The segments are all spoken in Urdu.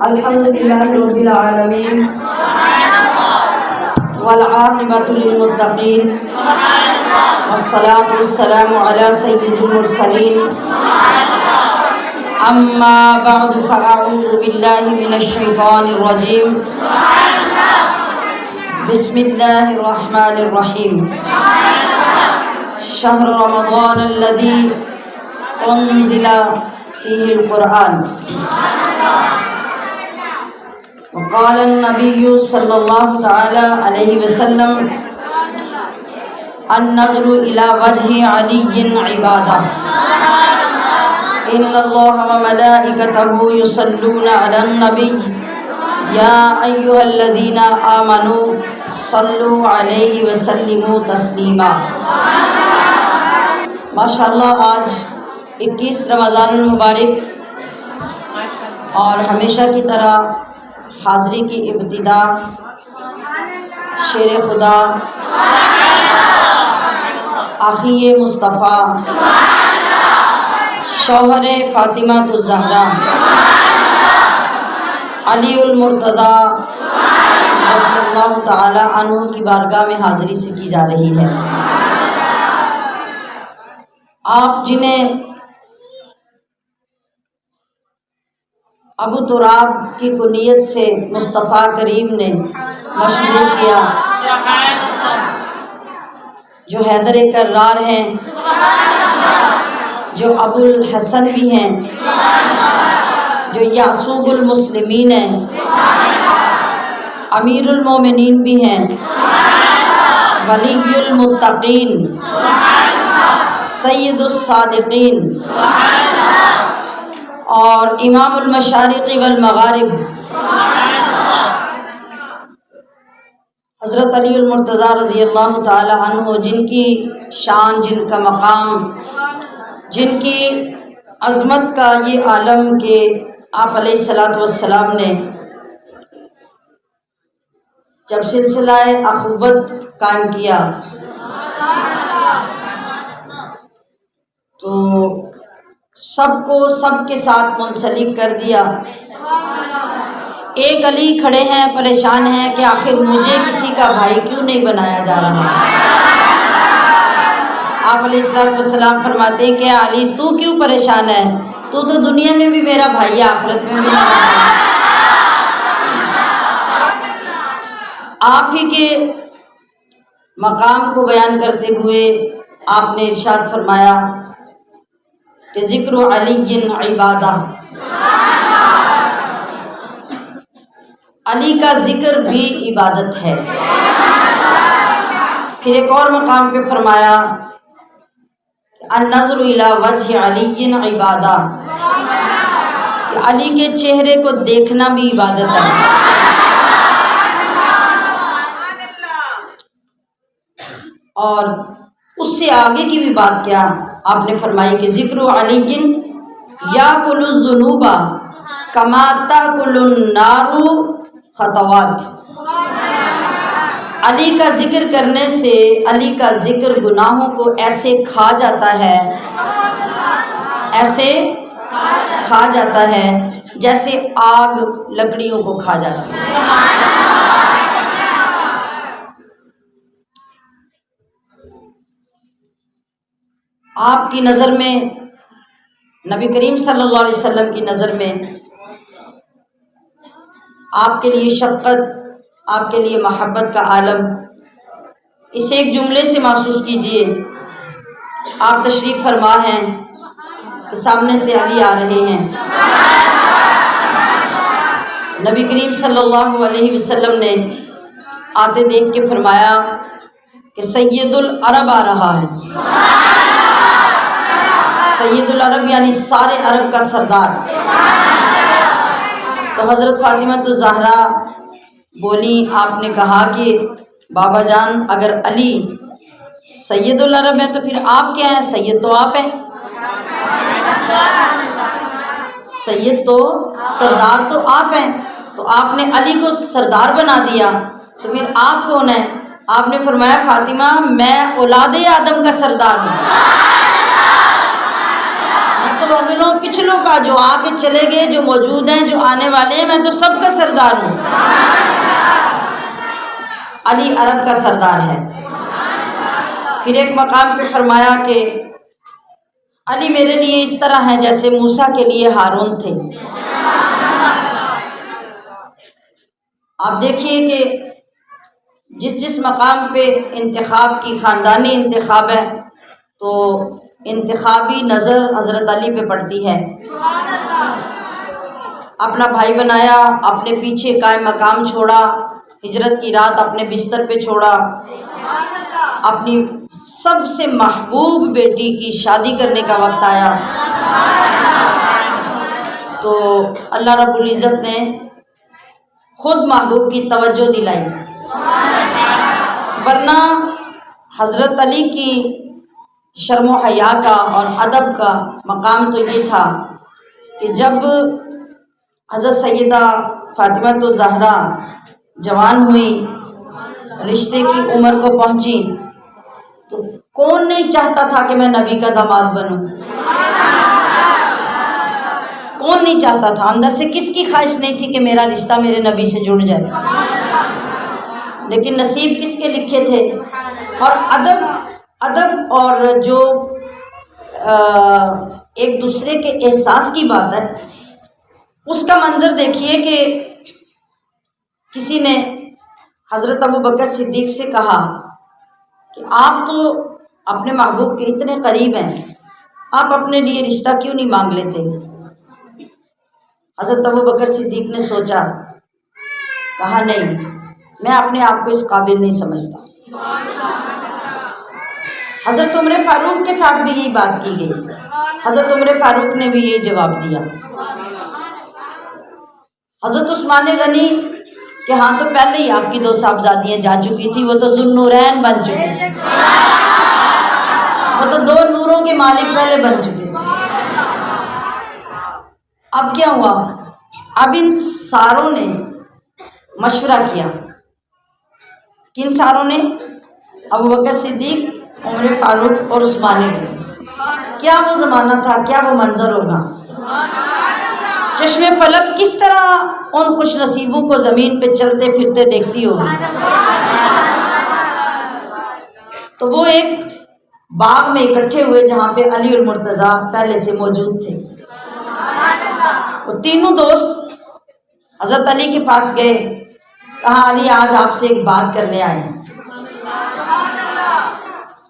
الحمد للہ رب العالمین والعاقبۃ للمتقین والصلاة والسلام علی سید المرسلین اما بعد فاعوذ باللہ من الشیطان الرجیم بسم اللہ الرحمن الرحیم شہر رمضان الذی انزل فیہ القرآن وقال النبی صلی اللہ تعالی علیہ وسلم النظر الى وجہ علی عبادہ ان اللہ وملائکتہ یصلون علی النبی یا ایھا الذین آمنوا صلوا علیہ وسلموا تسلیما۔ ماشاءاللہ آج 21 رمضان المبارک اور ہمیشہ کی طرح حاضری کی ابتدا شیر خدا آخی مصطفیٰ شوہر فاطمہ الزہرا علی المرتضیٰ رضی اللہ تعالی عنہ کی بارگاہ میں حاضری سے کی جا رہی ہے۔ آپ جنہیں ابو تراب کی کنیت سے مصطفیٰ کریم نے مشہور کیا، جو حیدر کرار ہیں، جو ابو الحسن بھی ہیں، جو یعصوب المسلمین ہیں، امیر المومنین بھی ہیں، ولی المتقین، سید الصادقین اور امام المشارق والمغارب حضرت علی المرتضیٰ رضی اللہ تعالی عنہ، جن کی شان، جن کا مقام، جن کی عظمت کا یہ عالم کہ آپ علیہ الصلاۃ والسلام نے جب سلسلہ اخوت قائم کیا تو سب کو سب کے ساتھ منسلک کر دیا۔ ایک علی کھڑے ہیں، پریشان ہیں کہ آخر مجھے کسی کا بھائی کیوں نہیں بنایا جا رہا۔ آپ علیہ الصلوۃ والسلام فرماتے ہیں کہ علی تو کیوں پریشان ہے، تو دنیا میں بھی میرا بھائی ہے، آخرت میں بھی میرا بھائی ہے۔ آپ ہی کے مقام کو بیان کرتے ہوئے آپ نے ارشاد فرمایا کہ ذکر علی عبادہ، علی کا ذکر بھی عبادت ہے۔ پھر ایک اور مقام پہ فرمایا النظر الی وجہ علی عبادہ، کہ علی کے چہرے کو دیکھنا بھی عبادت ہے۔ اور اس سے آگے کی بھی بات کیا آپ نے فرمائی کہ ذکر علی یاکل الذنوب کما تاکل النار خطوات، علی کا ذکر کرنے سے علی کا ذکر گناہوں کو ایسے کھا جاتا ہے، ایسے کھا جاتا ہے جیسے آگ لکڑیوں کو کھا جاتی ہے۔ آپ کی نظر میں، نبی کریم صلی اللہ علیہ وسلم کی نظر میں آپ کے لیے شفقت، آپ کے لیے محبت کا عالم، اسے ایک جملے سے محسوس کیجئے۔ آپ تشریف فرما ہیں کہ سامنے سے علی آ رہے ہیں، نبی کریم صلی اللہ علیہ وسلم نے آتے دیکھ کے فرمایا کہ سید العرب آ رہا ہے۔ سید العرب یعنی سارے عرب کا سردار۔ تو حضرت فاطمہ الزہرا بولی، آپ نے کہا کہ بابا جان اگر علی سید العرب ہے تو پھر آپ کیا ہیں؟ سید تو آپ ہیں، سید تو سردار تو آپ ہیں، تو آپ نے علی کو سردار بنا دیا تو پھر آپ کون ہیں؟ آپ نے فرمایا فاطمہ میں اولاد آدم کا سردار ہوں۔ میں تو اگلوں پچھلوں کا، جو آگے چلے گئے، جو موجود ہیں، جو آنے والے ہیں، میں تو سب کا سردار ہوں۔ علی عرب کا سردار ہے۔ پھر ایک مقام پہ فرمایا کہ علی میرے لیے اس طرح ہیں جیسے موسیٰ کے لیے ہارون تھے۔ آپ دیکھیے کہ جس مقام پہ انتخاب کی خاندانی انتخاب ہے تو انتخابی نظر حضرت علی پہ پڑتی ہے۔ اپنا بھائی بنایا، اپنے پیچھے قائم مقام چھوڑا، ہجرت کی رات اپنے بستر پہ چھوڑا، اپنی سب سے محبوب بیٹی کی شادی کرنے کا وقت آیا تو اللہ رب العزت نے خود محبوب کی توجہ دلائی، ورنہ حضرت علی کی شرم و حیا کا اور ادب کا مقام تو یہ تھا کہ جب حضرت سیدہ فاطمہ الزہرا جوان ہوئی، رشتے کی عمر کو پہنچی، تو کون نہیں چاہتا تھا کہ میں نبی کا داماد بنوں؟ کون نہیں چاہتا تھا؟ اندر سے کس کی خواہش نہیں تھی کہ میرا رشتہ میرے نبی سے جڑ جائے؟ لیکن نصیب کس کے لکھے تھے؟ اور ادب اور جو ایک دوسرے کے احساس کی بات ہے، اس کا منظر دیکھیے کہ کسی نے حضرت ابوبکر صدیق سے کہا کہ آپ تو اپنے محبوب کے اتنے قریب ہیں، آپ اپنے لیے رشتہ کیوں نہیں مانگ لیتے؟ حضرت ابوبکر صدیق نے سوچا، کہا نہیں، میں اپنے آپ کو اس قابل نہیں سمجھتا۔ حضرت عمر فاروق کے ساتھ بھی یہی بات کی گئی، حضرت عمر فاروق نے بھی یہی جواب دیا۔ حضرت عثمان غنی کہ ہاں تو پہلے ہی آپ کی 2 صاحبزادیاں جا چکی تھی، وہ تو ذوالنورین بن چکے تھے، وہ تو 2 نوروں کے مالک پہلے بن چکے تھے۔ اب کیا ہوا؟ اب ان ساروں نے مشورہ کیا۔ کن ساروں نے؟ ابوبکر صدیق، عمر فاروق اور عثمان غنی۔ کیا وہ زمانہ تھا، کیا وہ منظر ہوگا؟ چشم فلک کس طرح ان خوش نصیبوں کو زمین پہ چلتے پھرتے دیکھتی ہوگی۔ تو وہ ایک باغ میں اکٹھے ہوئے جہاں پہ علی المرتضیٰ پہلے سے موجود تھے۔ وہ تینوں دوست حضرت علی کے پاس گئے، کہا علی آج آپ سے ایک بات کرنے آئے ہیں۔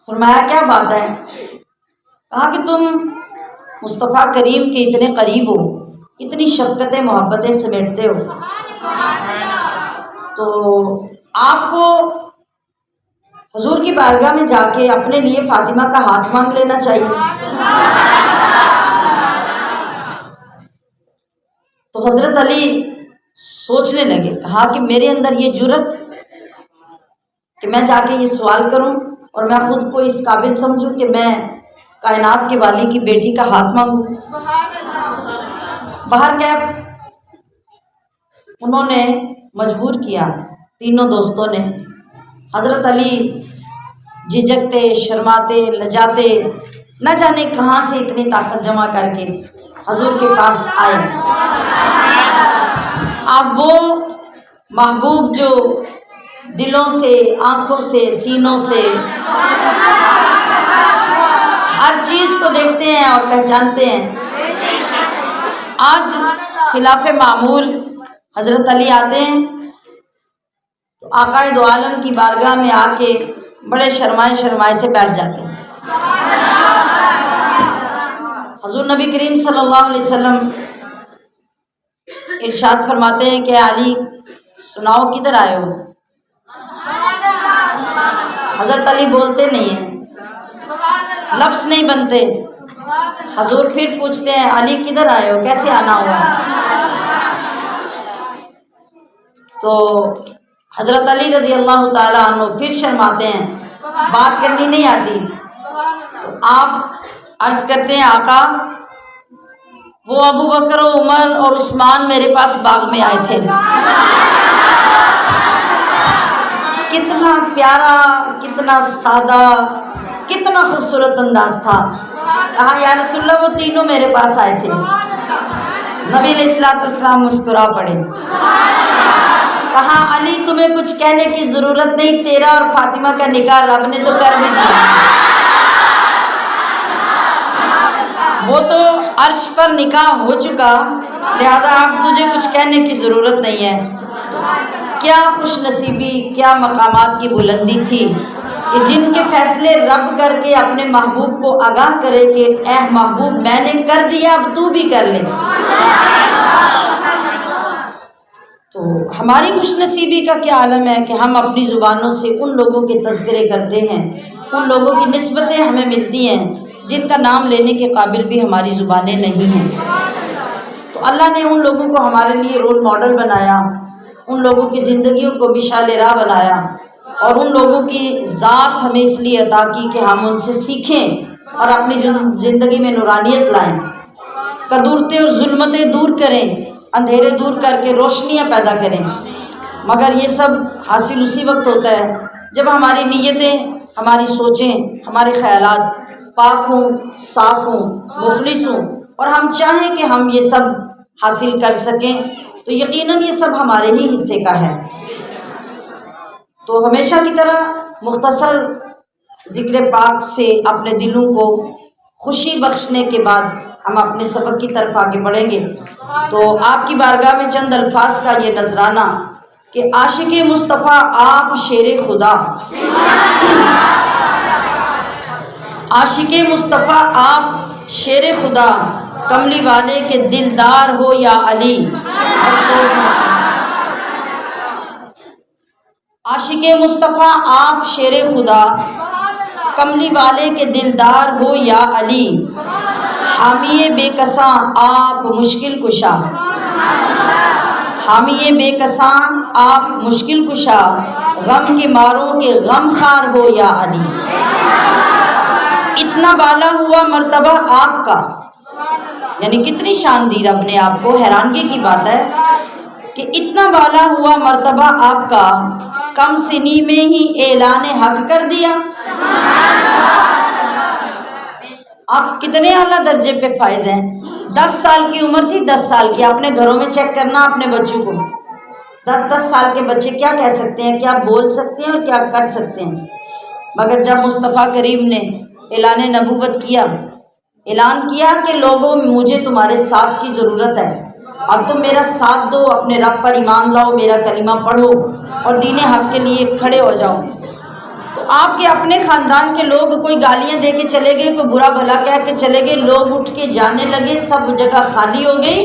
فرمایا کیا بات ہے؟ کہا کہ تم مصطفیٰ کریم کے اتنے قریب ہو، اتنی شفقتیں محبتیں سمیٹتے ہو، تو آپ کو حضور کی بارگاہ میں جا کے اپنے لیے فاطمہ کا ہاتھ مانگ لینا چاہیے۔ تو حضرت علی سوچنے لگے، کہا کہ میرے اندر یہ جرأت کہ میں جا کے یہ سوال کروں اور میں خود کو اس قابل سمجھوں کہ میں کائنات کے والی کی بیٹی کا ہاتھ مانگوں۔ بہرکیف انہوں نے مجبور کیا، تینوں دوستوں نے۔ حضرت علی جھجکتے، شرماتے، لجاتے، نہ جانے کہاں سے اتنی طاقت جمع کر کے حضور کے پاس آئے۔ اب وہ محبوب جو دلوں سے، آنکھوں سے، سینوں سے ہر چیز کو دیکھتے ہیں اور پہچانتے ہیں، آج خلاف معمول حضرت علی آتے ہیں تو آقا دو عالم کی بارگاہ میں آ کے بڑے شرمائے سے بیٹھ جاتے ہیں۔ حضور نبی کریم صلی اللہ علیہ وسلم ارشاد فرماتے ہیں کہ علی سناؤ کدھر آئے ہو؟ حضرت علی بولتے نہیں ہیں، لفظ نہیں بنتے۔ حضور پھر پوچھتے ہیں علی کدھر آئے ہو، کیسے آنا ہوا؟ تو حضرت علی رضی اللہ تعالیٰ عنہ پھر شرماتے ہیں، بات کرنی نہیں آتی۔ تو آپ عرض کرتے ہیں آقا وہ ابو بکر و عمر اور عثمان میرے پاس باغ میں آئے تھے، کتنا پیارا، کتنا سادہ، کتنا خوبصورت انداز تھا۔ کہا یا رسول اللہ وہ تینوں میرے پاس آئے تھے۔ نبی علیہ الصلوۃ والسلام مسکرا پڑے۔ کہا علی تمہیں کچھ کہنے کی ضرورت نہیں، تیرا اور فاطمہ کا نکاح رب نے تو کر بھی دیا، وہ تو عرش پر نکاح ہو چکا، لہذا اب تجھے کچھ کہنے کی ضرورت نہیں ہے۔ کیا خوش نصیبی، کیا مقامات کی بلندی تھی کہ جن کے فیصلے رب کر کے اپنے محبوب کو آگاہ کرے کہ اے محبوب میں نے کر دیا اب تو بھی کر لے۔ تو ہماری خوش نصیبی کا کیا عالم ہے کہ ہم اپنی زبانوں سے ان لوگوں کے تذکرے کرتے ہیں، ان لوگوں کی نسبتیں ہمیں ملتی ہیں جن کا نام لینے کے قابل بھی ہماری زبانیں نہیں ہیں۔ تو اللہ نے ان لوگوں کو ہمارے لیے رول ماڈل بنایا، ان لوگوں کی زندگیوں کو مشعل راہ بنایا، اور ان لوگوں کی ذات ہمیں اس لیے عطا کی کہ ہم ان سے سیکھیں اور اپنی زندگی میں نورانیت لائیں، کدورتیں اور ظلمتیں دور کریں، اندھیرے دور کر کے روشنیاں پیدا کریں۔ مگر یہ سب حاصل اسی وقت ہوتا ہے جب ہماری نیتیں، ہماری سوچیں، ہمارے خیالات پاک ہوں، صاف ہوں، مخلص ہوں، اور ہم چاہیں کہ ہم یہ سب حاصل کر سکیں تو یقیناً یہ سب ہمارے ہی حصے کا ہے۔ تو ہمیشہ کی طرح مختصر ذکر پاک سے اپنے دلوں کو خوشی بخشنے کے بعد ہم اپنے سبق کی طرف آگے بڑھیں گے۔ تو آپ کی بارگاہ میں چند الفاظ کا یہ نذرانہ کہ عاشق مصطفیٰ آپ شیر خدا، عاشق مصطفیٰ آپ شیر خدا، کملی والے کے دلدار ہو یا علی۔ عاشق مصطفیٰ آپ شیر خدا، کملی والے کے دلدار ہو یا علی، حامی بے کساں آپ مشکل کشا، حامی بے کساں آپ مشکل کشا، غم کے ماروں کے غم خار ہو یا علی۔ اتنا بالا ہوا مرتبہ آپ کا، یعنی کتنی شان دی رب نے آپ کو، حیرانگی کی بات ہے کہ اتنا بالا ہوا مرتبہ آپ کا، کم سنی میں ہی اعلان حق کر دیا۔ آپ کتنے اعلیٰ درجے پہ فائز ہیں۔ 10 سال کی عمر تھی، 10 سال کی، اپنے گھروں میں چیک کرنا اپنے بچوں کو، 10 سال کے بچے کیا کہہ سکتے ہیں، کیا بول سکتے ہیں اور کیا کر سکتے ہیں۔ مگر جب مصطفیٰ کریم نے اعلان نبوت کیا، اعلان کیا کہ لوگوں مجھے تمہارے ساتھ کی ضرورت ہے، اب تم میرا ساتھ دو، اپنے رب پر ایمان لاؤ، میرا کلمہ پڑھو اور دین حق کے لیے کھڑے ہو جاؤ، تو آپ کے اپنے خاندان کے لوگ کوئی گالیاں دے کے چلے گئے، کوئی برا بھلا کہہ کے چلے گئے، لوگ اٹھ کے جانے لگے، سب جگہ خالی ہو گئی۔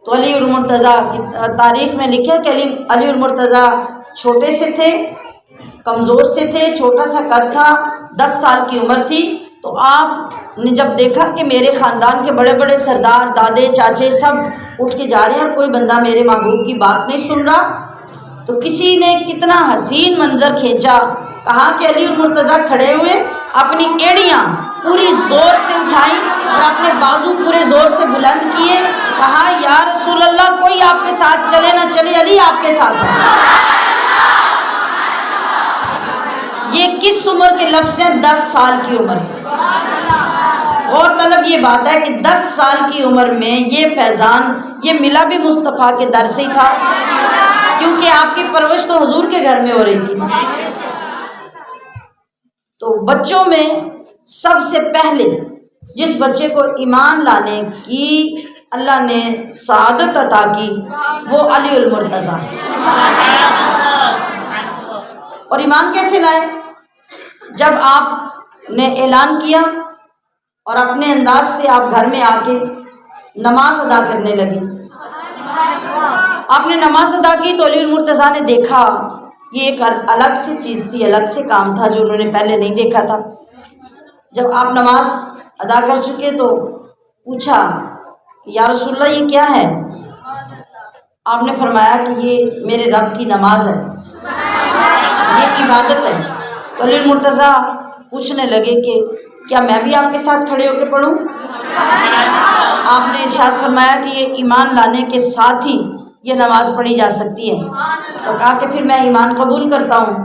تو علی المرتضیٰ کی تاریخ میں لکھا کہ علی المرتضیٰ چھوٹے سے تھے، کمزور سے تھے، چھوٹا سا قد تھا، 10 سال کی عمر تھی۔ تو آپ نے جب دیکھا کہ میرے خاندان کے بڑے بڑے سردار، دادے، چاچے سب اٹھ کے جا رہے ہیں اور کوئی بندہ میرے محبوب کی بات نہیں سن رہا، تو کسی نے کتنا حسین منظر کھینچا، کہا کہ علی المرتضیٰ کھڑے ہوئے، اپنی ایڑیاں پوری زور سے اٹھائیں اور اپنے بازو پورے زور سے بلند کیے، کہا یا رسول اللہ کوئی آپ کے ساتھ چلے نہ چلے، علی آپ کے ساتھ ہے۔ یہ کس عمر کے لفظ ہیں؟ 10 سال کی عمر۔ اور طلب یہ بات ہے کہ 10 سال کی عمر میں یہ فیضان یہ ملا بھی مصطفیٰ کے در سے ہی تھا، کیونکہ آپ کی پرورش تو حضور کے گھر میں ہو رہی تھی۔ تو بچوں میں سب سے پہلے جس بچے کو ایمان لانے کی اللہ نے سعادت عطا کی وہ علی المرتضیٰ۔ اور ایمان کیسے لائے؟ جب آپ نے اعلان کیا اور اپنے انداز سے آپ گھر میں آ کے نماز ادا کرنے لگے، آپ نے نماز ادا کی تو علی المرتضیٰ نے دیکھا، یہ ایک الگ سی چیز تھی، الگ سے کام تھا جو انہوں نے پہلے نہیں دیکھا تھا۔ جب آپ نماز ادا کر چکے تو پوچھا کہ یا رسول اللہ یہ کیا ہے؟ آپ نے فرمایا کہ یہ میرے رب کی نماز ہے، یہ عبادت ہے۔ تو علی المرتضیٰ پوچھنے لگے کہ کیا میں بھی آپ کے ساتھ کھڑے ہو کے پڑھوں؟ آپ نے ارشاد فرمایا کہ یہ ایمان لانے کے ساتھ ہی یہ نماز پڑھی جا سکتی ہے۔ تو کہا کہ پھر میں ایمان قبول کرتا ہوں۔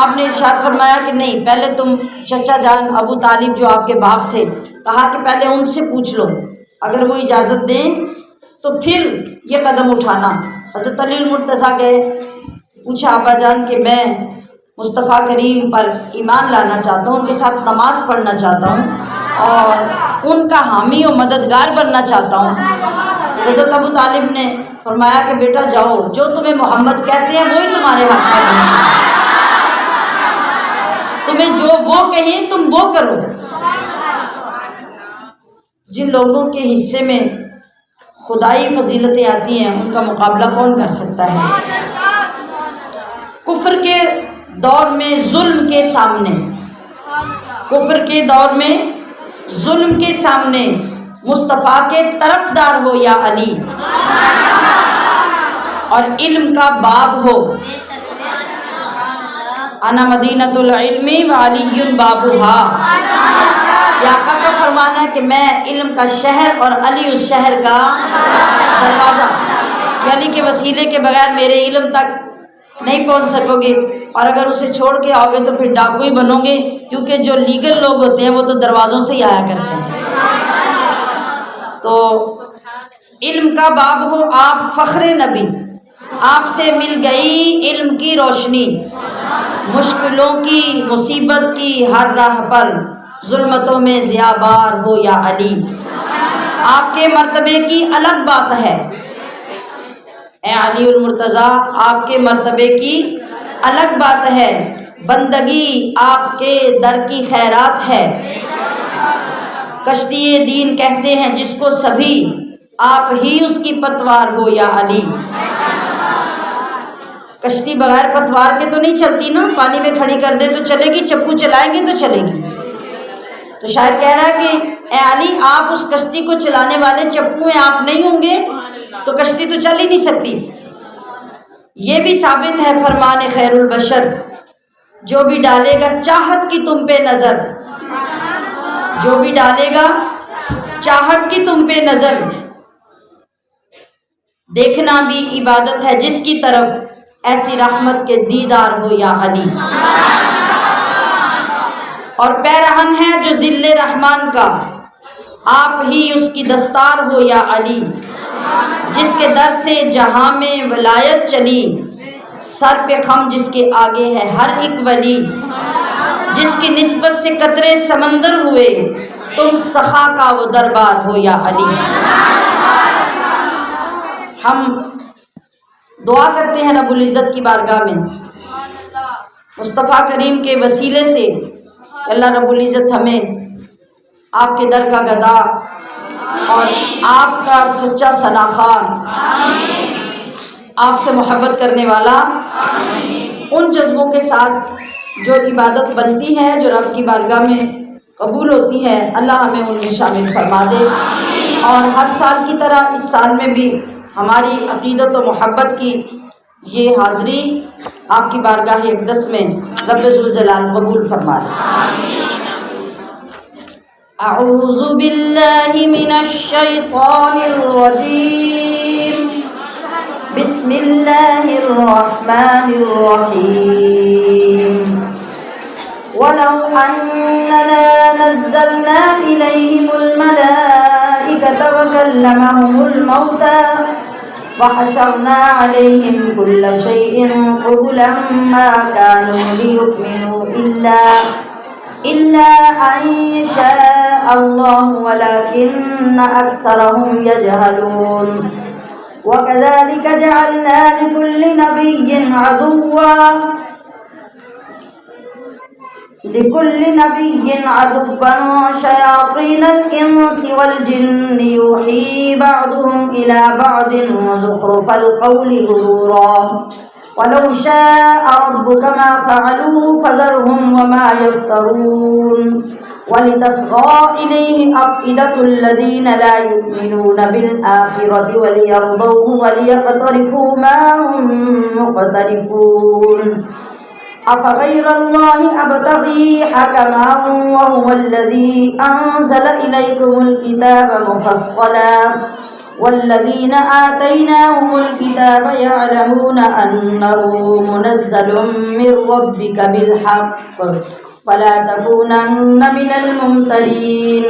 آپ نے ارشاد فرمایا کہ نہیں، پہلے تم چچا جان ابو طالب جو آپ کے باپ تھے، کہا کہ پہلے ان سے پوچھ لو، اگر وہ اجازت دیں تو پھر یہ قدم اٹھانا۔ حضرت علی المرتضیٰ گئے، پوچھا ابا جان کہ میں مصطفیٰ کریم پر ایمان لانا چاہتا ہوں، ان کے ساتھ نماز پڑھنا چاہتا ہوں اور ان کا حامی و مددگار بننا چاہتا ہوں۔ حضرت ابو طالب نے فرمایا کہ بیٹا جاؤ، جو تمہیں محمد کہتے ہیں وہی تمہارے حق میں بنے، تمہیں جو وہ کہیں تم وہ کرو۔ جن لوگوں کے حصے میں خدائی فضیلتیں آتی ہیں ان کا مقابلہ کون کر سکتا ہے؟ کفر کے دور میں ظلم کے سامنے، کفر کے دور میں ظلم کے سامنے مصطفیٰ کے طرفدار ہو یا علی، اور علم کا باب ہو، انا مدینۃ العلم وعلی بابھا، یا آقا کا فرمانا ہے کہ میں علم کا شہر اور علی اس شہر کا دروازہ، یعنی کہ وسیلے کے بغیر میرے علم تک نہیں پہنچ سکو گے، اور اگر اسے چھوڑ کے آؤ گے تو پھر ڈاکو ہی بنو گے، کیونکہ جو لیگل لوگ ہوتے ہیں وہ تو دروازوں سے ہی آیا کرتے ہیں۔ تو علم کا باب ہو، آپ فخر نبی، آپ سے مل گئی علم کی روشنی، مشکلوں کی مصیبت کی ہر راہ پر ظلمتوں میں ضیاء بار ہو یا علی، آپ کے مرتبے کی الگ بات ہے اے علی المرتضیٰ، آپ کے مرتبے کی الگ بات ہے، بندگی آپ کے در کی خیرات ہے، کشتی دین کہتے ہیں جس کو سبھی، آپ ہی اس کی پتوار ہو یا علی۔ کشتی بغیر پتوار کے تو نہیں چلتی نا، پانی میں کھڑی کر دے تو چلے گی، چپو چلائیں گے تو چلے گی۔ تو شاعر کہہ رہا ہے کہ اے علی آپ اس کشتی کو چلانے والے چپو ہیں، آپ نہیں ہوں گے تو کشتی تو چل ہی نہیں سکتی۔ یہ بھی ثابت ہے فرمان خیر البشر، جو بھی ڈالے گا چاہت کی تم پہ نظر، جو بھی ڈالے گا چاہت کی تم پہ نظر، دیکھنا بھی عبادت ہے جس کی طرف ایسی رحمت کے دیدار ہو یا علی، اور پیرہن ہے جو ذل رحمان کا، آپ ہی اس کی دستار ہو یا علی، جس کے در سے جہاں میں ولایت چلی، سر پہ خم جس کے آگے ہے ہر ایک ولی، جس کی نسبت سے قطرے سمندر ہوئے، تم سخا کا وہ دربار ہو یا علی۔ ہم دعا کرتے ہیں رب العزت کی بارگاہ میں مصطفیٰ کریم کے وسیلے سے کہ اللہ رب العزت ہمیں آپ کے در کا گدا اور آپ کا سچا ثناخوان، آپ سے محبت کرنے والا، ان جذبوں کے ساتھ جو عبادت بنتی ہے، جو رب کی بارگاہ میں قبول ہوتی ہے، اللہ ہمیں ان میں شامل فرما دے، اور ہر سال کی طرح اس سال میں بھی ہماری عقیدت و محبت کی یہ حاضری آپ کی بارگاہ اقدس میں رب ذوالجلال قبول فرما دے۔ اعوذ باللہ من الشیطان الرجیم، بسم اللہ الرحمن الرحیم، وَلَوْ أَنَّنَا نَزَّلْنَا إِلَيْهِمُ الْمَلَائِكَةَ وَكَلَّمَهُمُ الْمَوْتَى وَحَشَرْنَا عَلَيْهِمْ كُلَّ شَيْءٍ قُبُلًا مَا كَانُوا لِيُؤْمِنُوا إِلَّا أَن يَشَاءَ اللَّهُ وَلَكِنَّ أَكْثَرَهُمْ يَجْهَلُونَ وَكَذَلِكَ جَعَلْنَا لِكُلِّ نبي عدوا شياطين الإنس والجن يوحي بعضهم إلى بعض وزخرف القول غرورا ولو شاء ربك ما فعلوه فذرهم وما يفترون ولتصغى إليه أفئدة الذين لا يؤمنون بالآخرة وليرضوه وليقترفوا ما هم مقترفون أفغير الله أبتغي حكما وهو الذي أنزل إليكم الكتاب مفصلا والذين آتيناهم الكتاب يعلمون أنه منزل من ربك بالحق فلا تكونن من الممترين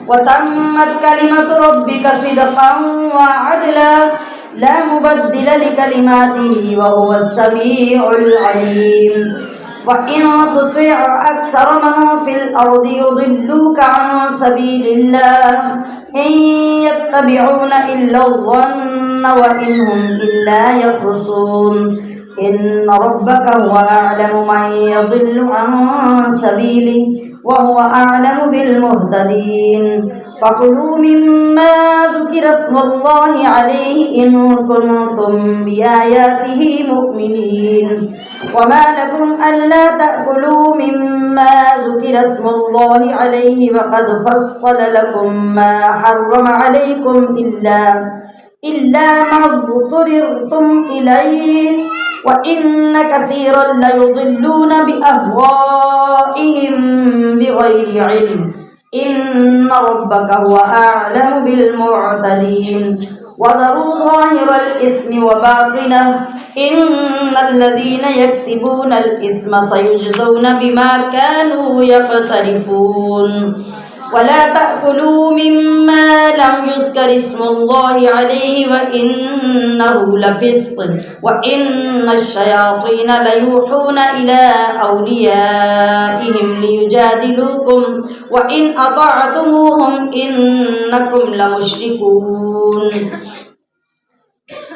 وتمت كلمة ربك صدقا وعدلا لا مبدل لكلماته وهو السميع العليم وإن تطع أكثر من في الأرض يضلوك عن سبيل الله إن يتبعون إلا الظن وإن هم إلا يخرصون إن ربك هو أعلم من يضل عن سبيله وهو أعلم بالمهتدين فكلوا مما ذكر اسم الله عليه إن كنتم بآياته مؤمنين وما لكم ألا تأكلوا مما ذكر اسم الله عليه وقد فصل لكم ما حرم عليكم إلا ما اضطررتم إليه وإن كثيرا ليضلون بأهوائهم بغير علم إن ربك هو أعلم بالمعتدين وذروا ظاهر الإثم وباطنه إن الذين يكسبون الإثم سيجزون بما كانوا يقترفون ولا تأكلوا مما لم يذكر اسم الله عليه وإنه لفسق وإن الشياطين ليوحون إلى أوليائهم ليجادلوكم وإن أطعتموهم إنكم لمشركون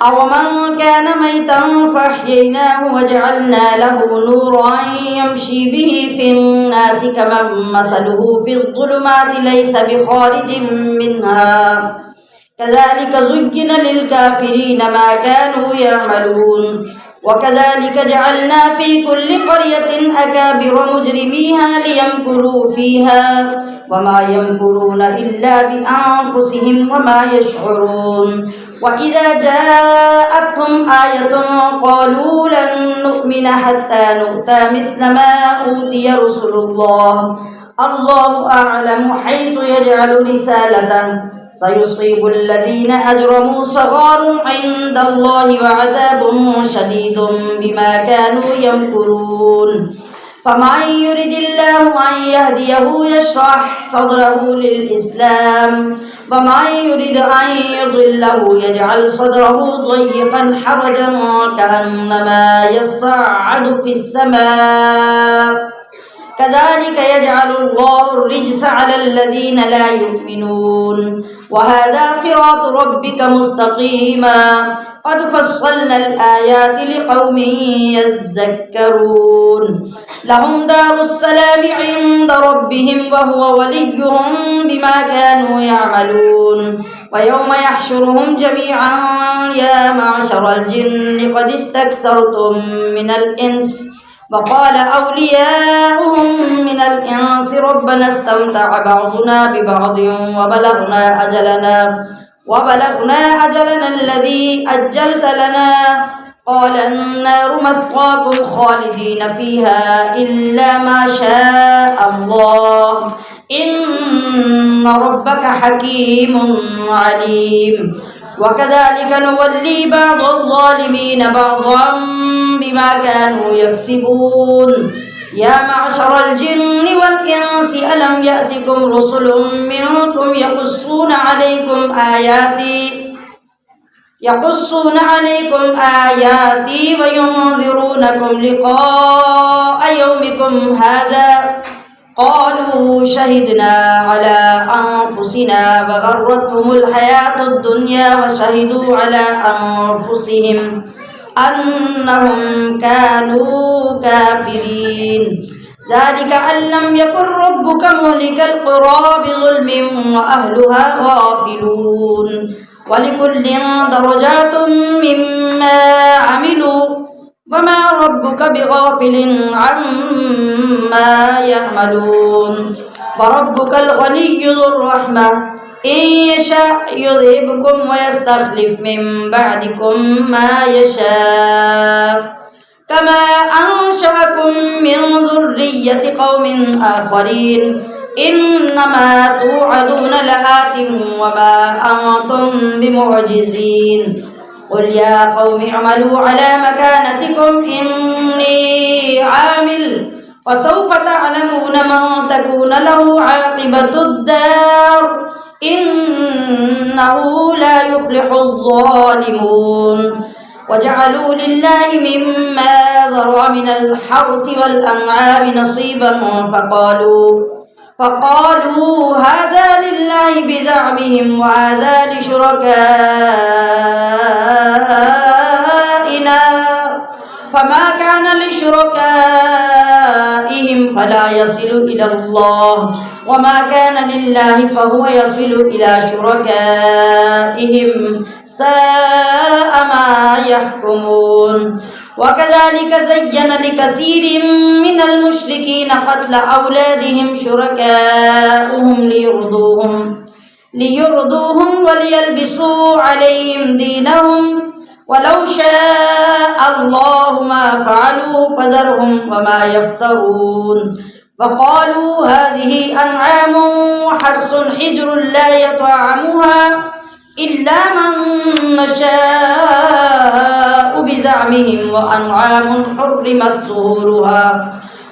أومن كان ميتا فأحييناه وجعلنا له نورا يمشي به في الناس كمن مثله في الظلمات ليس بخارج منها كذلك زين للكافرين ما كانوا يعملون وكذلك جعلنا في كل قرية أكابر مجرميها ليمكروا فيها وما يمكرون إلا بأنفسهم وما يشعرون وإذا جاءتهم آية قالوا لن نؤمن حتى نؤتى مثل ما أوتي رسل الله الله أعلم حيث يجعل رسالته سيصيب الذين أجرموا صغار عند الله وعذاب شديد بما كانوا يمكرون فمن يرد الله أن يهديه يشرح صدره للإسلام ومن يرد أن يضله يجعل صدره ضيقا حرجا كأنما يصعد في السماء كذلك يجعل الله الرجس على الذين لا يؤمنون وهذا صراط ربك مستقيما قد فصلنا الآيات لقوم يذكرون لهم دار السلام عند ربهم وهو وليهم بما كانوا يعملون ويوم يحشرهم جميعا يا معشر الجن قد استكثرتم من الإنس وقال أولياؤهم من الإنس ربنا استمتع بعضنا ببعض وبلغنا أجلنا الذي أجلت لنا قال النار مثواكم خالدين فيها إلا ما شاء الله إن ربك حكيم عليم وكذلك نولي بعض الظالمين بعضا بما كانوا يكسبون يا معشر الجن والإنس ألم يأتكم رسل منكم يقصون عليكم آياتي وينذرونكم لقاء يومكم هذا قالوا شهدنا على أنفسنا وغرتهم الحياة الدنيا وشهدوا على أنفسهم أنهم كانوا كافرين ذلك أن لم يكن ربك مهلك القرى بظلم وأهلها غافلون ولكل درجات مما عملوا وما ربك بغافل عما يعملون فربك الغني ذو الرحمة إن يشاء يذهبكم ويستخلف من بعدكم ما يشاء كما أنشأكم من ذرية قوم آخرين إنما توعدون لآت وما أنتم بمعجزين قل يا قوم اعملوا على مكانتكم إني عامل وسوف تعلمون من تكون له عاقبة الدار إنه لا يفلح الظالمون وجعلوا لله مما ذرأ من الحرث والأنعام نصيبا فقالوا هذا لله بزعمهم وهذا لشركائنا فما كان لشركائهم فلا يصل إلى الله وما كان لله فهو يصل إلى شركائهم ساء ما يحكمون وكذلك زين لكثير من المشركين قتل أولادهم شركاؤهم ليرضوهم وليلبسوا عليهم دينهم ولو شاء الله ما فعلوه فذرهم وما يفترون وقالوا هذه أنعام وحرث حجر لا يطعمها إلا من نشاء بزعمهم وأنعام حرمت ظهورها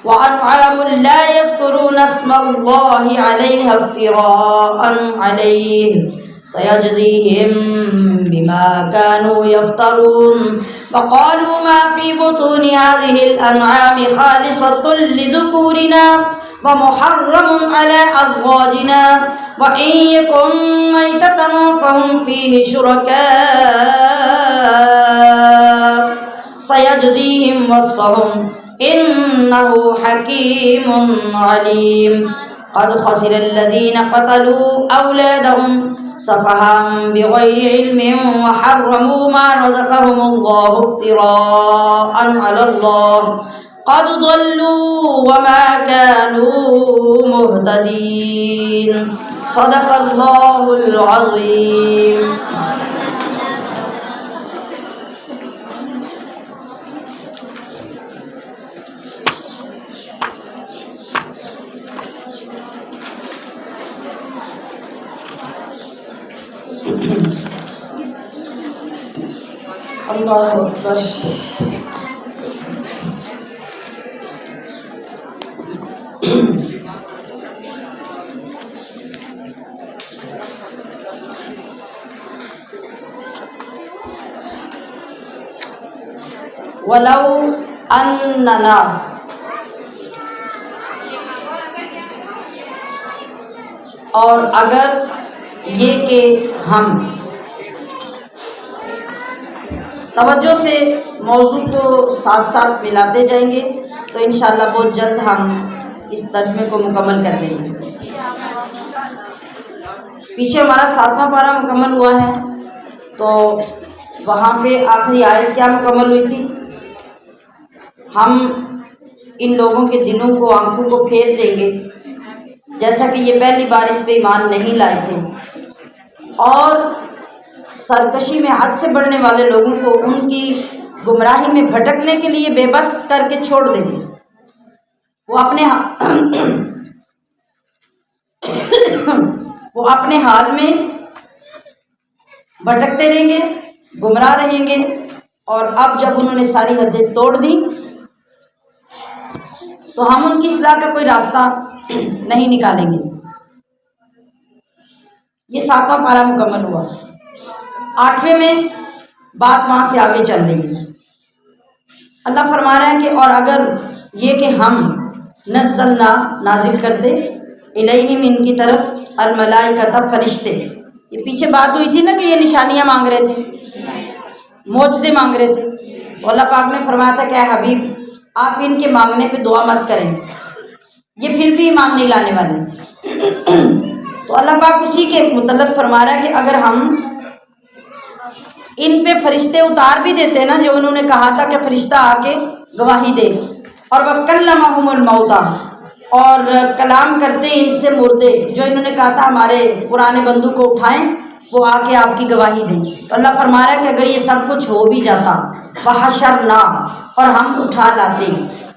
وأنعام لا يذكرون اسم الله عليها افتراء عليه سيجزيهم بما كانوا يفترون وقالوا ما في بطون هذه الأنعام خالصة لذكورنا ومحرم على أزواجنا وإن يكن ميتة فهم فيه شركاء سيجزيهم وصفهم إنه حكيم عليم قد خسر الذين قتلوا أولادهم سفها بغير علم وحرموا ما رزقهم الله افتراء على الله قد ضلوا وما كانوا مهتدين صدق الله العظيم. اللہ اکبر. ولو اننا اور اگر یہ کہ ہم. توجہ سے موضوع کو ساتھ ساتھ ملاتے جائیں گے تو انشاءاللہ بہت جلد ہم اس ترجمے کو مکمل کر دیں گے. پیچھے ہمارا 7واں پارہ مکمل ہوا ہے تو وہاں پہ آخری آیت کیا مکمل ہوئی تھی؟ ہم ان لوگوں کے دلوں کو آنکھوں کو پھیر دیں گے جیسا کہ یہ پہلی بار اس پہ ایمان نہیں لائے تھے اور سرکشی میں حد سے بڑھنے والے لوگوں کو ان کی گمراہی میں بھٹکنے کے لیے بے بس کر کے چھوڑ دیں گے. وہ اپنے حال میں بھٹکتے رہیں گے, گمراہ رہیں گے, اور اب جب انہوں نے ساری حدیں توڑ دی تو ہم ان کی اصلاح کا کوئی راستہ نہیں نکالیں گے. یہ 7واں پارہ مکمل ہوا. 8ویں میں بات وہاں سے آگے چل رہی ہے. اللہ فرما رہا ہے کہ اور اگر یہ کہ ہم نزلنا نازل کرتے الیہم ان کی طرف الملائکۃ فرشتے. یہ پیچھے بات ہوئی تھی نا کہ یہ نشانیاں مانگ رہے تھے, معجزے مانگ رہے تھے, تو اللہ پاک نے فرمایا تھا کہ اے حبیب آپ ان کے مانگنے پہ دعا مت کریں, یہ پھر بھی ایمان نہیں لانے والے. تو اللہ پاک اسی کے متعلق فرما رہا ہے کہ اگر ہم ان پہ فرشتے اتار بھی دیتے نا, جو انہوں نے کہا تھا کہ فرشتہ آ کے گواہی دے, اور وَكَلَّمَهُمُ الْمَوْتَى, اور کلام کرتے ان سے مردے, جو انہوں نے کہا تھا ہمارے پرانے بندو کو اٹھائیں وہ آ کے آپ کی گواہی دیں. تو اللہ فرما رہا ہے کہ اگر یہ سب کچھ ہو بھی جاتا وَحَشَرْنَا, اور ہم اٹھا لاتے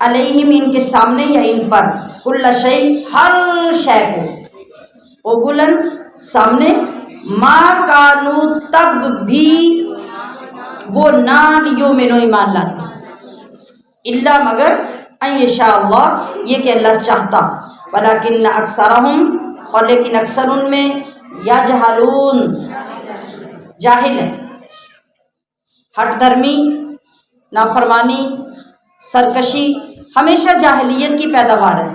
علیہم ان کے سامنے یا ان پر، کل شیء ہر شے کو، قبولاً سامنے، ما کانوا تب بھی وہ یؤمنون ایمان لاتے، الا مگر ان یشاء اللہ یہ کہ اللہ چاہتا، ولکن اکثرہم اور لیکن اکثر ان میں، یجہلون جاہل ہے، ہٹ دھرمی، نافرمانی، سرکشی ہمیشہ جاہلیت کی پیداوار ہے۔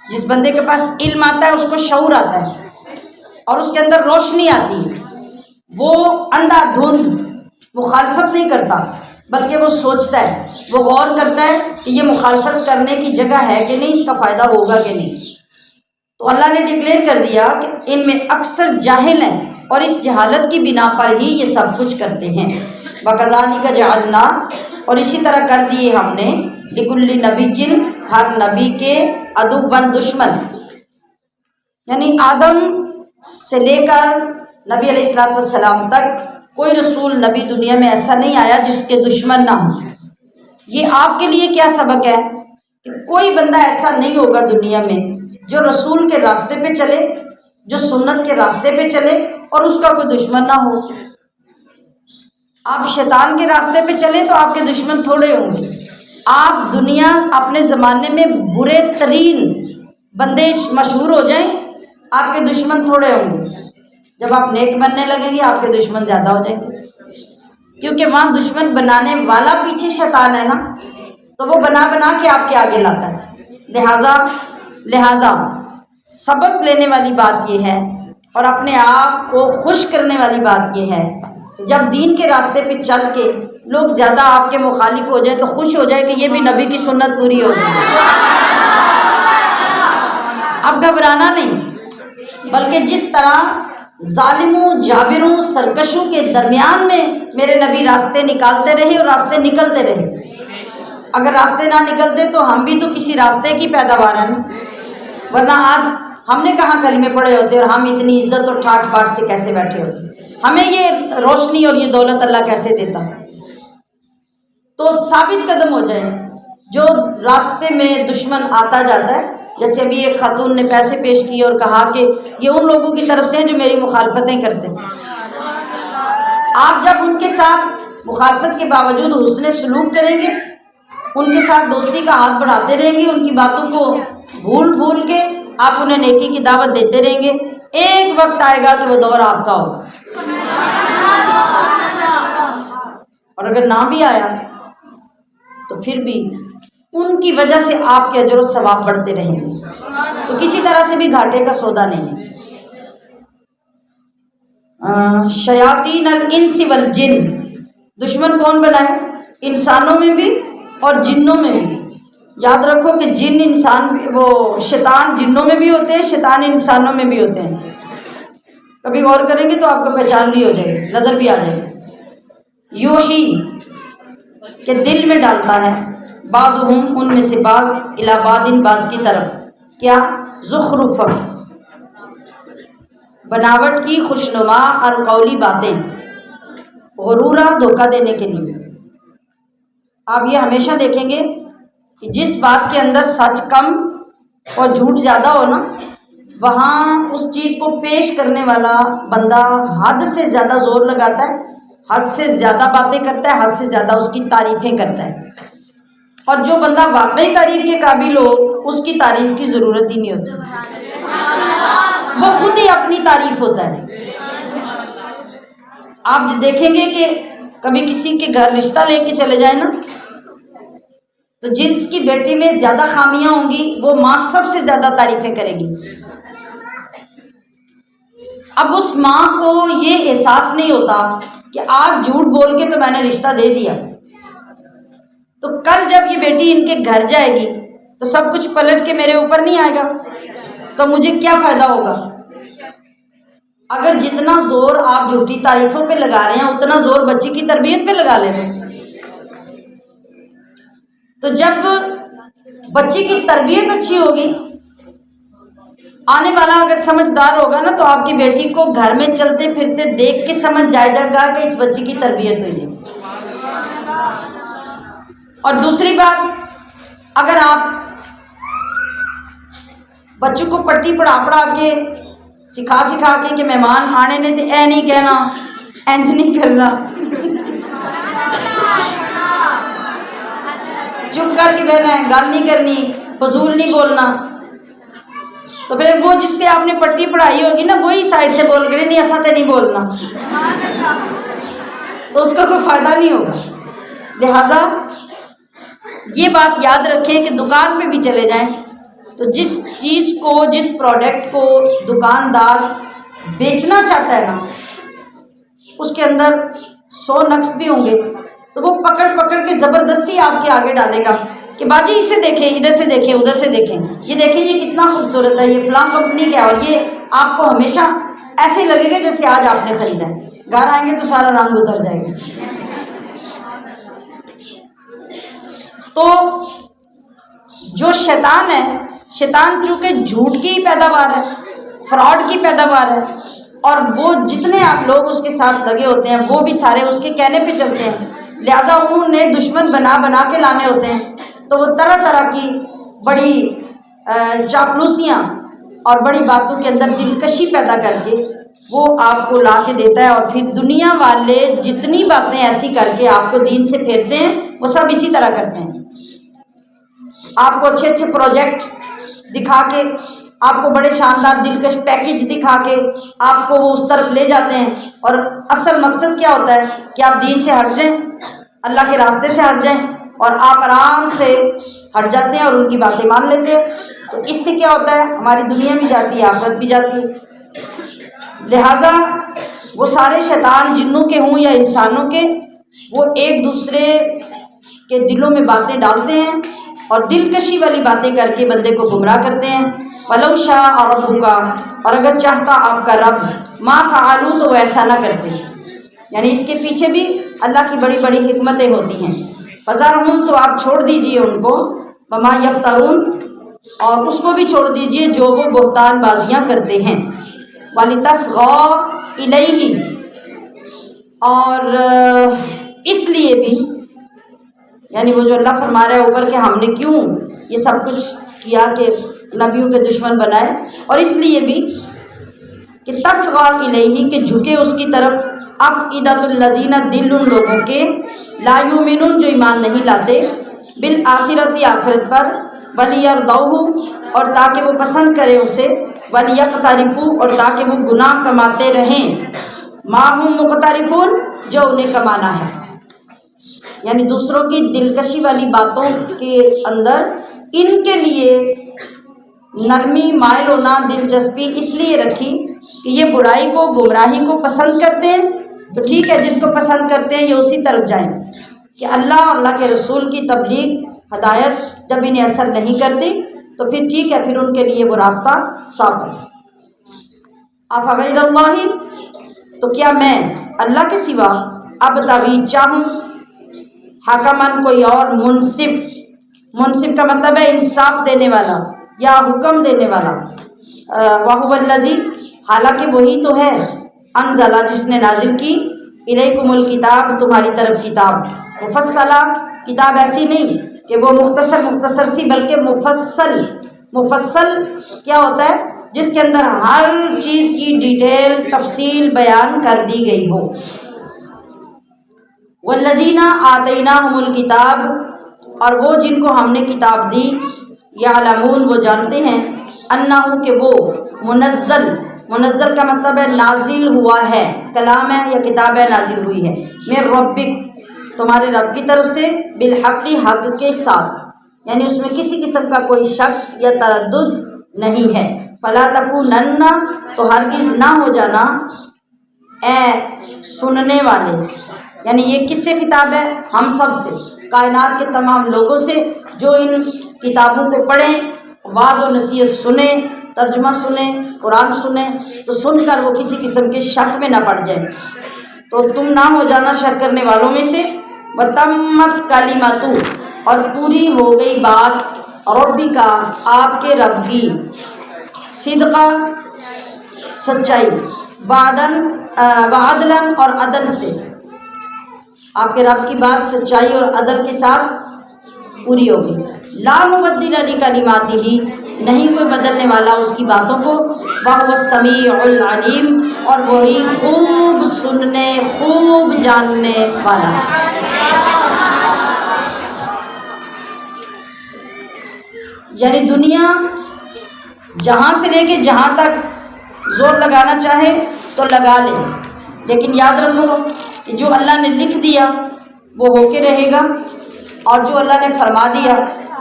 جس بندے کے پاس علم آتا ہے اس کو شعور آتا ہے اور اس کے اندر روشنی آتی ہے، وہ اندھا دھند مخالفت نہیں کرتا بلکہ وہ سوچتا ہے، وہ غور کرتا ہے کہ یہ مخالفت کرنے کی جگہ ہے کہ نہیں، اس کا فائدہ ہوگا کہ نہیں۔ تو اللہ نے ڈکلیئر کر دیا کہ ان میں اکثر جاہل ہیں اور اس جہالت کی بنا پر ہی یہ سب کچھ کرتے ہیں۔ وَكَذَلِكَ جَعَلْنَا اور اسی طرح کر دیے ہم نے، لِكُلِّ نَبِيٍّ ہر نبی کے، عَدُوًّا دشمن، یعنی آدم سے لے کر نبی علیہ السلام تک کوئی رسول نبی دنیا میں ایسا نہیں آیا جس کے دشمن نہ ہوں۔ یہ آپ کے لیے کیا سبق ہے کہ کوئی بندہ ایسا نہیں ہوگا دنیا میں جو رسول کے راستے پہ چلے، جو سنت کے راستے پہ چلے اور اس کا کوئی دشمن نہ ہو۔ آپ شیطان کے راستے پہ چلیں تو آپ کے دشمن تھوڑے ہوں گے۔ آپ دنیا اپنے زمانے میں برے ترین بندے مشہور ہو جائیں، آپ کے دشمن تھوڑے ہوں گے۔ جب آپ نیک بننے لگیں گے آپ کے دشمن زیادہ ہو جائیں گے، کیونکہ وہاں دشمن بنانے والا پیچھے شیطان ہے نا، تو وہ بنا بنا کے آپ کے آگے لاتا ہے۔ لہٰذا سبق لینے والی بات یہ ہے اور اپنے آپ کو خوش کرنے والی بات یہ ہے، جب دین کے راستے پہ چل کے لوگ زیادہ آپ کے مخالف ہو جائے تو خوش ہو جائے کہ یہ بھی نبی کی سنت پوری ہو گئی۔ اب گھبرانا نہیں، بلکہ جس طرح ظالموں، جابروں، سرکشوں کے درمیان میں میرے نبی راستے نکالتے رہے اور راستے نکلتے رہے، اگر راستے نہ نکلتے تو ہم بھی تو کسی راستے کی پیداوار ہیں، ورنہ آج ہم نے کہاں کلمے پڑھے ہوتے اور ہم اتنی عزت اور ٹھاٹ باٹ سے کیسے بیٹھے ہوتے، ہمیں یہ روشنی اور یہ دولت اللہ کیسے دیتا۔ تو ثابت قدم ہو جائے، جو راستے میں دشمن آتا جاتا ہے، جیسے ابھی ایک خاتون نے پیسے پیش کیے اور کہا کہ یہ ان لوگوں کی طرف سے ہیں جو میری مخالفتیں کرتے ہیں۔ آپ جب ان کے ساتھ مخالفت کے باوجود حسن سلوک کریں گے، ان کے ساتھ دوستی کا ہاتھ بڑھاتے رہیں گے، ان کی باتوں کو بھول کے آپ انہیں نیکی کی دعوت دیتے رہیں گے، ایک وقت آئے گا کہ وہ دور آپ کا ہوگا۔ اور اگر نہ بھی آیا تو پھر بھی ان کی وجہ سے آپ کے اجر و ثواب بڑھتے رہیں گے، تو کسی طرح سے بھی گھاٹے کا سودا نہیں ہے۔ شیاطین الانس والجن، دشمن کون بنائے؟ انسانوں میں بھی اور جنوں میں بھی۔ یاد رکھو کہ جن انسان وہ شیطان جنوں میں بھی ہوتے ہیں، شیطان انسانوں میں بھی ہوتے ہیں۔ کبھی غور کریں گے تو آپ کو پہچان بھی ہو جائے گی، نظر بھی آ جائے گی۔ یوحی کہ دل میں ڈالتا ہے، بعضہم ان میں سے بعض، الی بعض بعض کی طرف، کیا؟ زخرف بناوٹ کی خوشنما القولی باتیں، غرورا دھوکہ دینے کے لیے۔ آپ یہ ہمیشہ دیکھیں گے کہ جس بات کے اندر سچ کم اور جھوٹ زیادہ ہو نا، وہاں اس چیز کو پیش کرنے والا بندہ حد سے زیادہ زور لگاتا ہے، حد سے زیادہ باتیں کرتا ہے، حد سے زیادہ اس کی تعریفیں کرتا ہے، اور جو بندہ واقعی تعریف کے قابل ہو اس کی تعریف کی ضرورت ہی نہیں ہوتی، وہ خود ہی اپنی تعریف ہوتا ہے۔ آپ دیکھیں گے کہ کبھی کسی کے گھر رشتہ لے کے چلے جائیں نا، تو جس کی بیٹی میں زیادہ خامیاں ہوں گی وہ ماں سب سے زیادہ تعریفیں کرے گی۔ اب اس ماں کو یہ احساس نہیں ہوتا کہ آج جھوٹ بول کے تو میں نے رشتہ دے دیا، تو کل جب یہ بیٹی ان کے گھر جائے گی تو سب کچھ پلٹ کے میرے اوپر نہیں آئے گا، تو مجھے کیا فائدہ ہوگا؟ اگر جتنا زور آپ جھوٹی تعریفوں پہ لگا رہے ہیں اتنا زور بچی کی تربیت پہ لگا لیں۔ تو جب بچی کی تربیت اچھی ہوگی، آنے والا اگر سمجھدار ہوگا نا، تو آپ کی بیٹی کو گھر میں چلتے پھرتے دیکھ کے سمجھ جائے گا کہ اس بچی کی تربیت ہوئی ہے۔ اور دوسری بات اگر آپ بچوں کو پٹی پڑھا کے سکھا کے کہ مہمان آنے نے تو اے نہیں کہنا، اینج نہیں کرنا، چپ کر کے بہنا ہے، گل نہیں کرنی، فضول نہیں بولنا، تو پھر وہ جس سے آپ نے پٹی پڑھائی ہوگی نا وہی سائڈ سے بول کے نہیں ایسا تے نہیں بولنا، تو اس کا کوئی فائدہ نہیں ہوگا۔ لہٰذا یہ بات یاد رکھیں کہ دکان پہ بھی چلے جائیں تو جس چیز کو، جس پروڈکٹ کو دکاندار بیچنا چاہتا ہے نا، اس کے اندر 100 نقص بھی ہوں گے تو وہ پکڑ کے زبردستی آپ کے آگے ڈالے گا کہ باجی اسے دیکھیں، ادھر سے دیکھیں، ادھر سے دیکھیں، یہ دیکھیں یہ کتنا خوبصورت ہے، یہ فلاں کمپنی کا ہے، اور یہ آپ کو ہمیشہ ایسے ہی لگے گا جیسے آج آپ نے خریدا ہے، گھر آئیں گے تو سارا رنگ اتر جائے گا۔ تو جو شیطان ہے، شیطان چونکہ جھوٹ کی پیداوار ہے، فراڈ کی پیداوار ہے، اور وہ جتنے آپ لوگ اس کے ساتھ لگے ہوتے ہیں وہ بھی سارے اس کے کہنے پہ چلتے ہیں، لہٰذا انہوں نے دشمن بنا کے لانے ہوتے ہیں، تو وہ طرح طرح کی بڑی چاپلوسیاں اور بڑی باتوں کے اندر دلکشی پیدا کر کے وہ آپ کو لا کے دیتا ہے، اور پھر دنیا والے جتنی باتیں ایسی کر کے آپ کو دین سے پھیرتے ہیں وہ سب اسی طرح کرتے ہیں۔ آپ کو اچھے اچھے پروجیکٹ دکھا کے، آپ کو بڑے شاندار دلکش پیکج دکھا کے آپ کو وہ اس طرف لے جاتے ہیں، اور اصل مقصد کیا ہوتا ہے کہ آپ دین سے ہٹ جائیں، اللہ کے راستے سے ہٹ جائیں، اور آپ آرام سے ہٹ جاتے ہیں اور ان کی باتیں مان لیتے ہیں۔ تو اس سے کیا ہوتا ہے، ہماری دنیا بھی جاتی ہے، آخرت بھی جاتی ہے۔ لہٰذا وہ سارے شیطان جنوں کے ہوں یا انسانوں کے، وہ ایک دوسرے کے دلوں میں باتیں ڈالتے ہیں اور دلکشی والی باتیں کر کے بندے کو گمراہ کرتے ہیں۔ وَلَوْ شَاءَ رَبُّكَ، اور اگر چاہتا آپ کا رب، مَا فَعَلُوا، تو وہ ایسا نہ کرتے، یعنی اس کے پیچھے بھی اللہ کی بڑی بڑی حکمتیں ہوتی ہیں۔ فَذَرْهُمْ، تو آپ چھوڑ دیجئے ان کو، وَمَا يَفْتَرُونَ، اور اس کو بھی چھوڑ دیجئے جو وہ بہتان بازیاں کرتے ہیں۔ وَلِتَصْغَىٰ إِلَيْهِ، اور اس لیے بھی، یعنی وہ جو اللہ فرما رہا ہے اوپر کہ ہم نے کیوں یہ سب کچھ کیا کہ نبیوں کے دشمن بنائے، اور اس لیے بھی کہ تصغیٰ الیہ، کہ جھکے اس کی طرف، افئدۃ الذین، دل ان لوگوں کے، لا یؤمنون، جو ایمان نہیں لاتے، بالآخرۃ، آخرت پر، ولیرضوہ، اور تاکہ وہ پسند کرے اسے، ولیقترفوا، اور تاکہ وہ گناہ کماتے رہیں، ما ہم مقترفون، جو انہیں کمانا ہے، یعنی دوسروں کی دلکشی والی باتوں کے اندر ان کے لیے نرمی، مائل ہونا، دلچسپی اس لیے رکھی کہ یہ برائی کو، گمراہی کو پسند کرتے ہیں، تو ٹھیک ہے، جس کو پسند کرتے ہیں یہ اسی طرف جائیں، کہ اللہ اور اللہ کے رسول کی تبلیغ، ہدایت جب انہیں اثر نہیں کرتی تو پھر ٹھیک ہے، پھر ان کے لیے وہ راستہ صاف ہے۔ افغیر اللہ، تو کیا میں اللہ کے سوا ابتغی چاہوں، حکمن، کوئی اور منصف، منصف کا مطلب ہے انصاف دینے والا یا حکم دینے والا، وَهُوَ الَّذِي، حالانکہ وہی تو ہے، انزلہ، جس نے نازل کی، الیکم الکتاب، تمہاری طرف کتاب، مفصلہ، کتاب ایسی نہیں کہ وہ مختصر سی، بلکہ مفصل۔ مفصل کیا ہوتا ہے؟ جس کے اندر ہر چیز کی ڈیٹیل، تفصیل بیان کر دی گئی ہو۔ والذین آتیناہم الکتاب، اور وہ جن کو ہم نے کتاب دی، یعلمون، وہ جانتے ہیں، انہ، کہ وہ منزل، منزل کا مطلب ہے نازل ہوا ہے، کلام ہے یا کتاب ہے، نازل ہوئی ہے، من ربک، تمہارے رب کی طرف سے، بالحق، حق کے ساتھ، یعنی اس میں کسی قسم کا کوئی شک یا تردد نہیں ہے۔ فلا تکونن، تو ہرگز نہ ہو جانا، اے سننے والے، یعنی یہ کس سے خطاب ہے؟ ہم سب سے، کائنات کے تمام لوگوں سے جو ان کتابوں کو پڑھیں، واعظ و نصیحت سنیں، ترجمہ سنیں، قرآن سنیں، تو سن کر وہ کسی قسم کے شک میں نہ پڑ جائیں، تو تم نہ ہو جانا شک کرنے والوں میں سے۔ وَتَمَّتْ کَلِمَتُ، اور پوری ہو گئی بات، ربک، آپ کے رب کی، صدقہ، سچائی، وعدلاً، اور عدل سے، آپ کے رب کی بات سچائی اور عدل کے ساتھ پوری ہوگی۔ لا مبدل لکلماتہ، نہیں کوئی بدلنے والا اس کی باتوں کو، وہو السمیع العلیم، اور وہی خوب سننے خوب جاننے والا ہے۔ یعنی دنیا جہاں سے لے کے جہاں تک زور لگانا چاہے تو لگا لے، لیکن یاد رکھو کہ جو اللہ نے لکھ دیا وہ ہو کے رہے گا، اور جو اللہ نے فرما دیا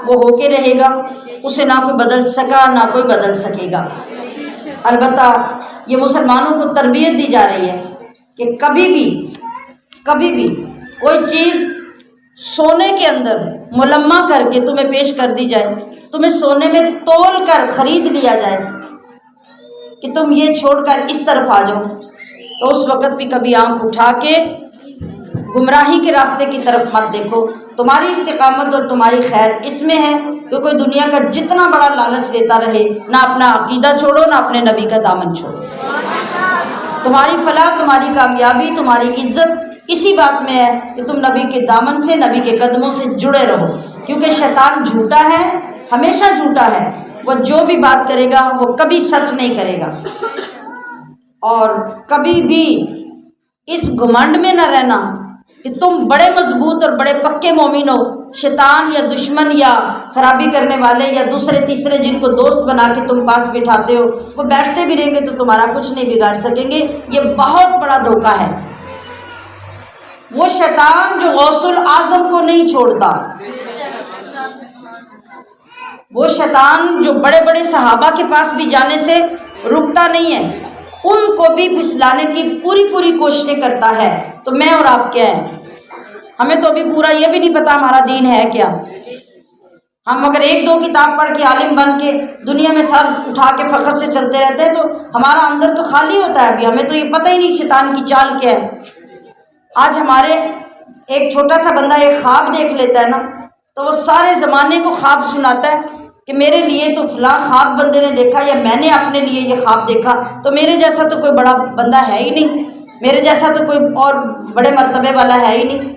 وہ ہو کے رہے گا، اسے نہ کوئی بدل سکا نہ کوئی بدل سکے گا۔ البتہ یہ مسلمانوں کو تربیت دی جا رہی ہے کہ کبھی بھی کوئی چیز سونے کے اندر ملمع کر کے تمہیں پیش کر دی جائے، تمہیں سونے میں تول کر خرید لیا جائے کہ تم یہ چھوڑ کر اس طرف آ جاؤ، تو اس وقت بھی کبھی آنکھ اٹھا کے گمراہی کے راستے کی طرف مت دیکھو۔ تمہاری استقامت اور تمہاری خیر اس میں ہے کہ کوئی دنیا کا جتنا بڑا لالچ دیتا رہے، نہ اپنا عقیدہ چھوڑو نہ اپنے نبی کا دامن چھوڑو۔ تمہاری فلاح، تمہاری کامیابی، تمہاری عزت اسی بات میں ہے کہ تم نبی کے دامن سے، نبی کے قدموں سے جڑے رہو، کیونکہ شیطان جھوٹا ہے، ہمیشہ جھوٹا ہے، وہ جو بھی بات کرے گا وہ کبھی سچ نہیں کرے گا۔ اور کبھی بھی اس گھمنڈ میں نہ رہنا کہ تم بڑے مضبوط اور بڑے پکے مومن ہو، شیطان یا دشمن یا خرابی کرنے والے یا دوسرے تیسرے جن کو دوست بنا کے تم پاس بٹھاتے ہو، وہ بیٹھتے بھی رہیں گے تو تمہارا کچھ نہیں بگاڑ سکیں گے۔ یہ بہت بڑا دھوکہ ہے۔ وہ شیطان جو غوث الاعظم کو نہیں چھوڑتا، وہ شیطان جو بڑے بڑے صحابہ کے پاس بھی جانے سے رکتا نہیں ہے، ان کو بھی پھسلانے کی پوری کوششیں کرتا ہے۔ تو میں اور آپ کیا ہیں؟ ہمیں تو ابھی پورا یہ بھی نہیں پتا ہمارا دین ہے کیا۔ ہم اگر ایک دو کتاب پڑھ کے عالم بن کے دنیا میں سر اٹھا کے فخر سے چلتے رہتے ہیں تو ہمارا اندر تو خالی ہوتا ہے، ابھی ہمیں تو یہ پتہ ہی نہیں شیطان کی چال کیا ہے۔ آج ہمارے ایک چھوٹا سا بندہ ایک خواب دیکھ لیتا ہے نا، تو وہ سارے زمانے کو خواب سناتا ہے کہ میرے لیے تو فلاں خواب بندے نے دیکھا، یا میں نے اپنے لیے یہ خواب دیکھا، تو میرے جیسا تو کوئی بڑا بندہ ہے ہی نہیں، میرے جیسا تو کوئی اور بڑے مرتبے والا ہے ہی نہیں۔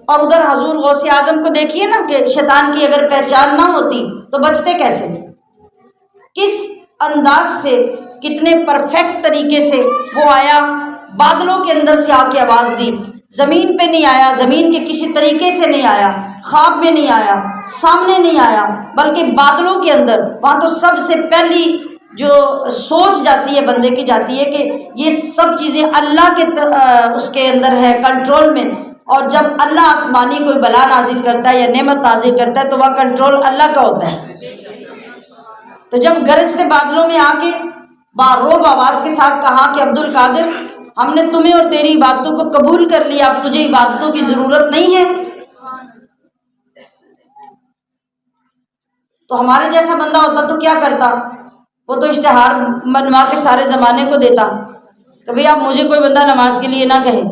اور ادھر حضور غوث اعظم کو دیکھیے نا کہ شیطان کی اگر پہچان نہ ہوتی تو بچتے کیسے، کس انداز سے، کتنے پرفیکٹ طریقے سے وہ آیا، بادلوں کے اندر سے آ کے آواز دی، زمین پہ نہیں آیا، زمین کے کسی طریقے سے نہیں آیا، خواب میں نہیں آیا، سامنے نہیں آیا، بلکہ بادلوں کے اندر۔ وہاں تو سب سے پہلی جو سوچ جاتی ہے بندے کی جاتی ہے کہ یہ سب چیزیں اللہ کے اس کے اندر ہے، کنٹرول میں۔ اور جب اللہ آسمانی کوئی بلا نازل کرتا ہے یا نعمت نازل کرتا ہے تو وہ کنٹرول اللہ کا ہوتا ہے۔ تو جب گرجتے بادلوں میں آ کے باروب آواز کے ساتھ کہا کہ عبد القادر، ہم نے تمہیں اور تیری عبادتوں کو قبول کر لیا، اب تجھے عبادتوں کی ضرورت نہیں ہے، تو ہمارے جیسا بندہ ہوتا تو کیا کرتا؟ وہ تو اشتہار بنوا کے سارے زمانے کو دیتا کہ بھئی اب مجھے کوئی بندہ نماز کے لیے نہ کہے،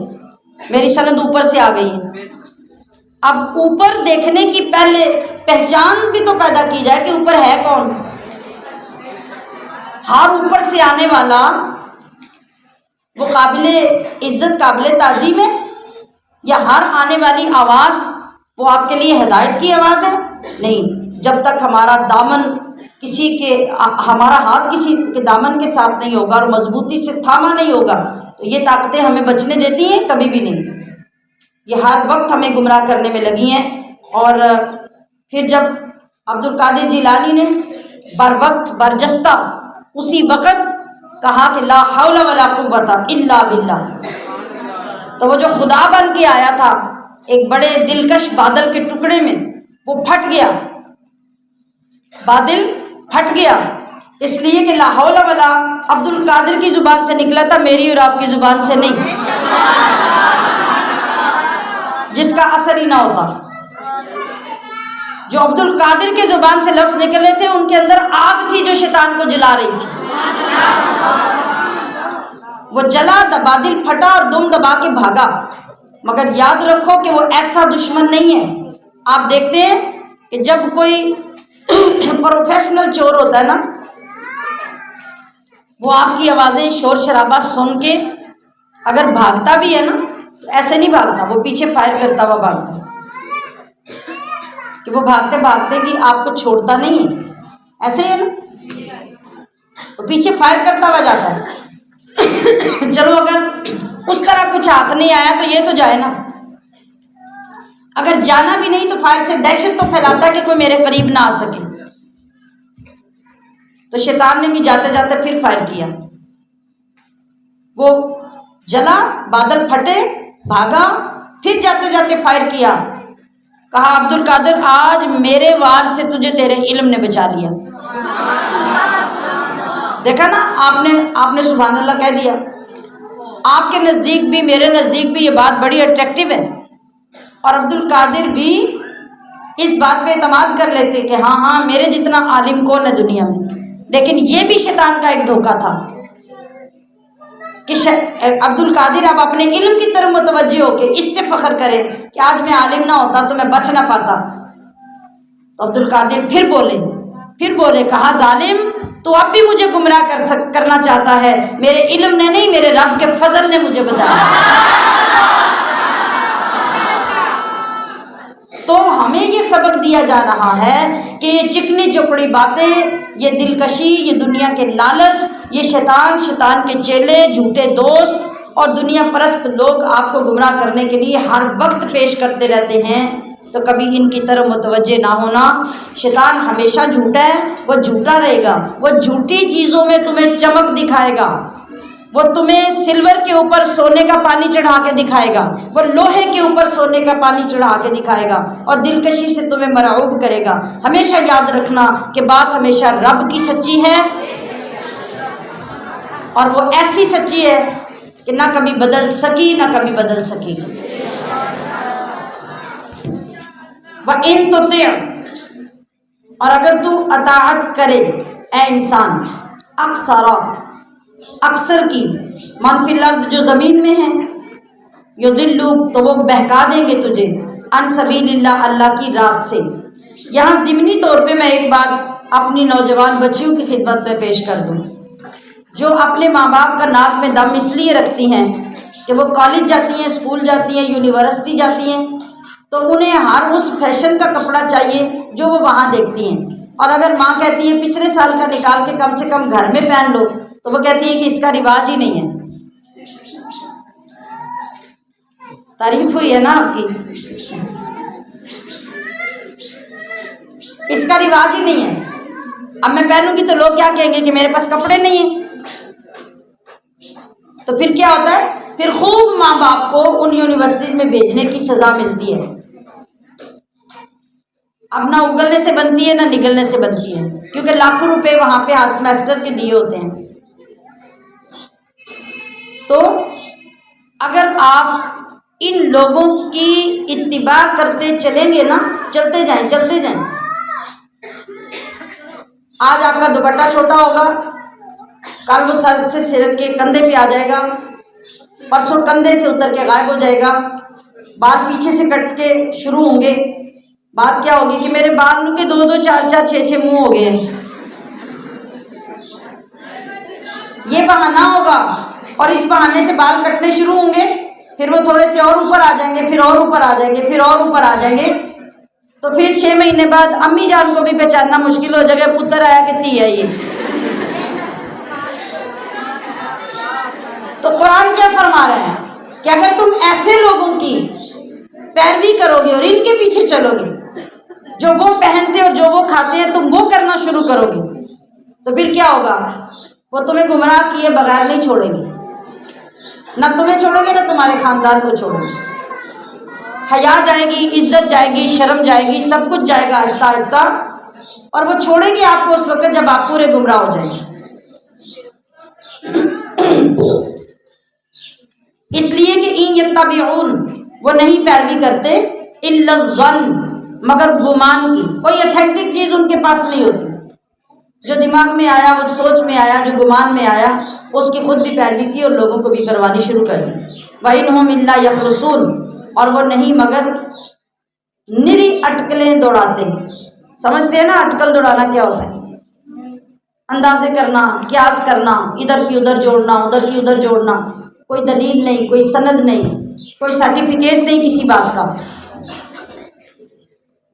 میری سند اوپر سے آ گئی ہے۔ اب اوپر دیکھنے کی پہلے پہچان بھی تو پیدا کی جائے کہ اوپر ہے کون۔ ہر اوپر سے آنے والا وہ قابل عزت، قابل تعظیم ہے، یا ہر آنے والی آواز وہ آپ کے لیے ہدایت کی آواز ہے؟ نہیں۔ جب تک ہمارا دامن ہمارا ہاتھ کسی کے دامن کے ساتھ نہیں ہوگا اور مضبوطی سے تھاما نہیں ہوگا تو یہ طاقتیں ہمیں بچنے دیتی ہیں؟ کبھی بھی نہیں۔ یہ ہر وقت ہمیں گمراہ کرنے میں لگی ہیں۔ اور پھر جب عبد القادر جیلانی نے بر وقت برجستہ اسی وقت کہا کہ لا حول ولا قوت الا باللہ، تو وہ جو خدا بن کے آیا تھا ایک بڑے دلکش بادل کے ٹکڑے میں، وہ پھٹ گیا، بادل پھٹ گیا، اس لیے کہ لا حول ولا عبد القادر کی زبان سے نکلا تھا، میری اور آپ کی زبان سے نہیں، جس کا اثر ہی نہ ہوتا۔ جو عبد القادر کے زبان سے لفظ نکل رہے تھے ان کے اندر آگ تھی جو شیطان کو جلا رہی تھی، وہ جلا، بادل پھٹا اور دم دبا کے بھاگا۔ مگر یاد رکھو کہ وہ ایسا دشمن نہیں ہے۔ آپ دیکھتے ہیں کہ جب کوئی پروفیشنل چور ہوتا ہے نا، وہ آپ کی آوازیں شور شرابہ سن کے اگر بھاگتا بھی ہے نا تو ایسے نہیں بھاگتا، وہ پیچھے فائر کرتا ہوا بھاگتا، کہ وہ بھاگتے بھاگتے کہ آپ کو چھوڑتا نہیں ہے، ایسے ہی ہے نا، وہ پیچھے فائر کرتا ہوا جاتا ہے۔ چلو اگر اس طرح کچھ ہاتھ نہیں آیا تو یہ تو جائے نا، اگر جانا بھی نہیں تو فائر سے دہشت تو پھیلاتا ہے کہ کوئی میرے قریب نہ آ سکے۔ تو شیطان نے بھی جاتے جاتے پھر فائر کیا، وہ جلا، بادل پھٹے، بھاگا، پھر جاتے جاتے فائر کیا، کہا عبد القادر آج میرے وار سے تجھے تیرے علم نے بچا لیا۔ دیکھا نا آپ نے سبحان اللہ کہہ دیا۔ آپ کے نزدیک بھی میرے نزدیک بھی یہ بات بڑی اٹریکٹیو ہے، اور عبد القادر بھی اس بات پہ اعتماد کر لیتے کہ ہاں ہاں میرے جتنا عالم کون ہے دنیا میں۔ لیکن یہ بھی شیطان کا ایک دھوکہ تھا کہ عبد القادر آپ اپنے علم کی طرف متوجہ ہو کے اس پہ فخر کرے کہ آج میں عالم نہ ہوتا تو میں بچ نہ پاتا۔ تو عبد القادر پھر بولے کہا ظالم تو اب بھی مجھے گمراہ کرنا چاہتا ہے، میرے علم نے نہیں میرے رب کے فضل نے مجھے بتایا۔ تو ہمیں یہ سبق دیا جا رہا ہے کہ یہ چکنی چپڑی باتیں، یہ دلکشی، یہ دنیا کے لالچ، یہ شیطان کے چیلے، جھوٹے دوست اور دنیا پرست لوگ آپ کو گمراہ کرنے کے لیے ہر وقت پیش کرتے رہتے ہیں، تو کبھی ان کی طرف متوجہ نہ ہونا۔ شیطان ہمیشہ جھوٹا ہے، وہ جھوٹا رہے گا، وہ جھوٹی چیزوں میں تمہیں چمک دکھائے گا، وہ تمہیں سلور کے اوپر سونے کا پانی چڑھا کے دکھائے گا، وہ لوہے کے اوپر سونے کا پانی چڑھا کے دکھائے گا، اور دلکشی سے تمہیں مرعوب کرے گا۔ ہمیشہ یاد رکھنا کہ بات ہمیشہ رب کی سچی ہے، اور وہ ایسی سچی ہے کہ نہ کبھی بدل سکی نہ کبھی بدل سکی۔ وَإِن تُطِعْ، اور اگر تو اطاعت کرے اے انسان، اکثر کی، من فی الارض جو زمین میں ہیں، یضلوک تو وہ بہکا دیں گے تجھے، عن سبیل اللہ اللہ کی راہ سے۔ یہاں ضمنی طور پہ میں ایک بات اپنی نوجوان بچیوں کی خدمت میں پیش کر دوں، جو اپنے ماں باپ کا ناک میں دم اس لیے رکھتی ہیں کہ وہ کالج جاتی ہیں، اسکول جاتی ہیں، یونیورسٹی جاتی ہیں، تو انہیں ہر اس فیشن کا کپڑا چاہیے جو وہ وہاں دیکھتی ہیں، اور اگر ماں کہتی ہے پچھلے سال کا نکال کے کم سے کم گھر میں پہن لو، تو وہ کہتی ہے کہ اس کا رواج ہی نہیں ہے۔ تعریف ہوئی ہے نا آپ کی؟ اس کا رواج ہی نہیں ہے، اب میں پہنوں گی تو لوگ کیا کہیں گے کہ میرے پاس کپڑے نہیں ہیں۔ تو پھر کیا ہوتا ہے، پھر خوب ماں باپ کو ان یونیورسٹیز میں بھیجنے کی سزا ملتی ہے، اب نہ اگلنے سے بنتی ہے نہ نگلنے سے بنتی ہے، کیونکہ لاکھوں روپے وہاں پہ ہر سیمسٹر کے دیے ہوتے ہیں۔ تو اگر آپ ان لوگوں کی اتباع کرتے چلیں گے نا، چلتے جائیں، آج آپ کا دوپٹہ چھوٹا ہوگا، کل وہ سر سے سر کے کندھے پہ آ جائے گا، پرسوں کندھے سے اتر کے غائب ہو جائے گا، بال پیچھے سے کٹ کے شروع ہوں گے۔ بات کیا ہوگی کہ میرے بالوں کے 2 4 6 منہ ہو گئے ہیں، یہ بہانہ ہوگا، اور اس بہانے سے بال کٹنے شروع ہوں گے، پھر وہ تھوڑے سے اور اوپر آ جائیں گے، پھر اور اوپر آ جائیں گے، پھر اور اوپر آ جائیں گے، تو پھر 6 مہینے بعد امی جان کو بھی پہچاننا مشکل ہو جائے گا، پتر آیا کتنی ہے یہ۔ تو قرآن کیا فرما رہے ہیں کہ اگر تم ایسے لوگوں کی پیروی کرو گے اور ان کے پیچھے چلو گے، جو وہ پہنتے اور جو وہ کھاتے ہیں تم وہ کرنا شروع کرو گے، تو پھر کیا ہوگا، وہ تمہیں گمراہ کیے بغیر نہیں چھوڑیں گے، نہ تمہیں چھوڑیں گے نہ تمہارے خاندان کو چھوڑیں گے۔ حیا جائے گی، عزت جائے گی، شرم جائے گی، سب کچھ جائے گا آہستہ آہستہ، اور وہ چھوڑیں گے آپ کو اس وقت جب آپ پورے گمراہ ہو جائیں گے۔ اس لیے کہ ان یتبعون، وہ نہیں پیروی کرتے، الا الظن، مگر گمان کی، کوئی اتھینٹک چیز ان کے پاس نہیں ہوتی، جو دماغ میں آیا، وہ سوچ میں آیا، جو گمان میں آیا، اس کی خود بھی پیروی کی اور لوگوں کو بھی کروانی شروع کر دی۔ وَإِنْهُمْ إِلَّا يَخْرُصُونَ، اور وہ نہیں مگر نری اٹکلیں دوڑاتے۔ سمجھتے ہیں نا اٹکل دوڑانا کیا ہوتا ہے؟ اندازے کرنا، قیاس کرنا، ادھر کی ادھر جوڑنا، ادھر کی ادھر جوڑنا، کوئی دلیل نہیں، کوئی سند نہیں، کوئی سرٹیفکیٹ نہیں کسی بات کا۔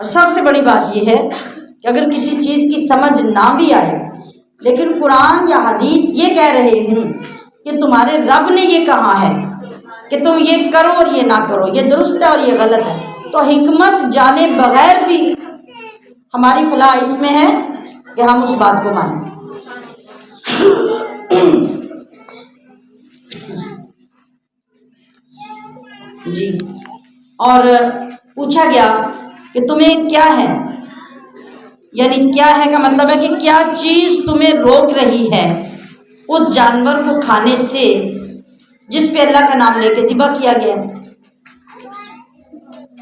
اور سب سے بڑی بات یہ ہے کہ اگر کسی چیز کی سمجھ نہ بھی آئے لیکن قرآن یا حدیث یہ کہہ رہے ہوں کہ تمہارے رب نے یہ کہا ہے کہ تم یہ کرو اور یہ نہ کرو، یہ درست ہے اور یہ غلط ہے، تو حکمت جانے بغیر بھی ہماری فلاح اس میں ہے کہ ہم اس بات کو مانیں۔ جی، اور پوچھا گیا کہ تمہیں کیا ہے، یعنی کیا ہے کا مطلب ہے کہ کیا چیز تمہیں روک رہی ہے اس جانور کو کھانے سے جس پہ اللہ کا نام لے کے ذبح کیا گیا۔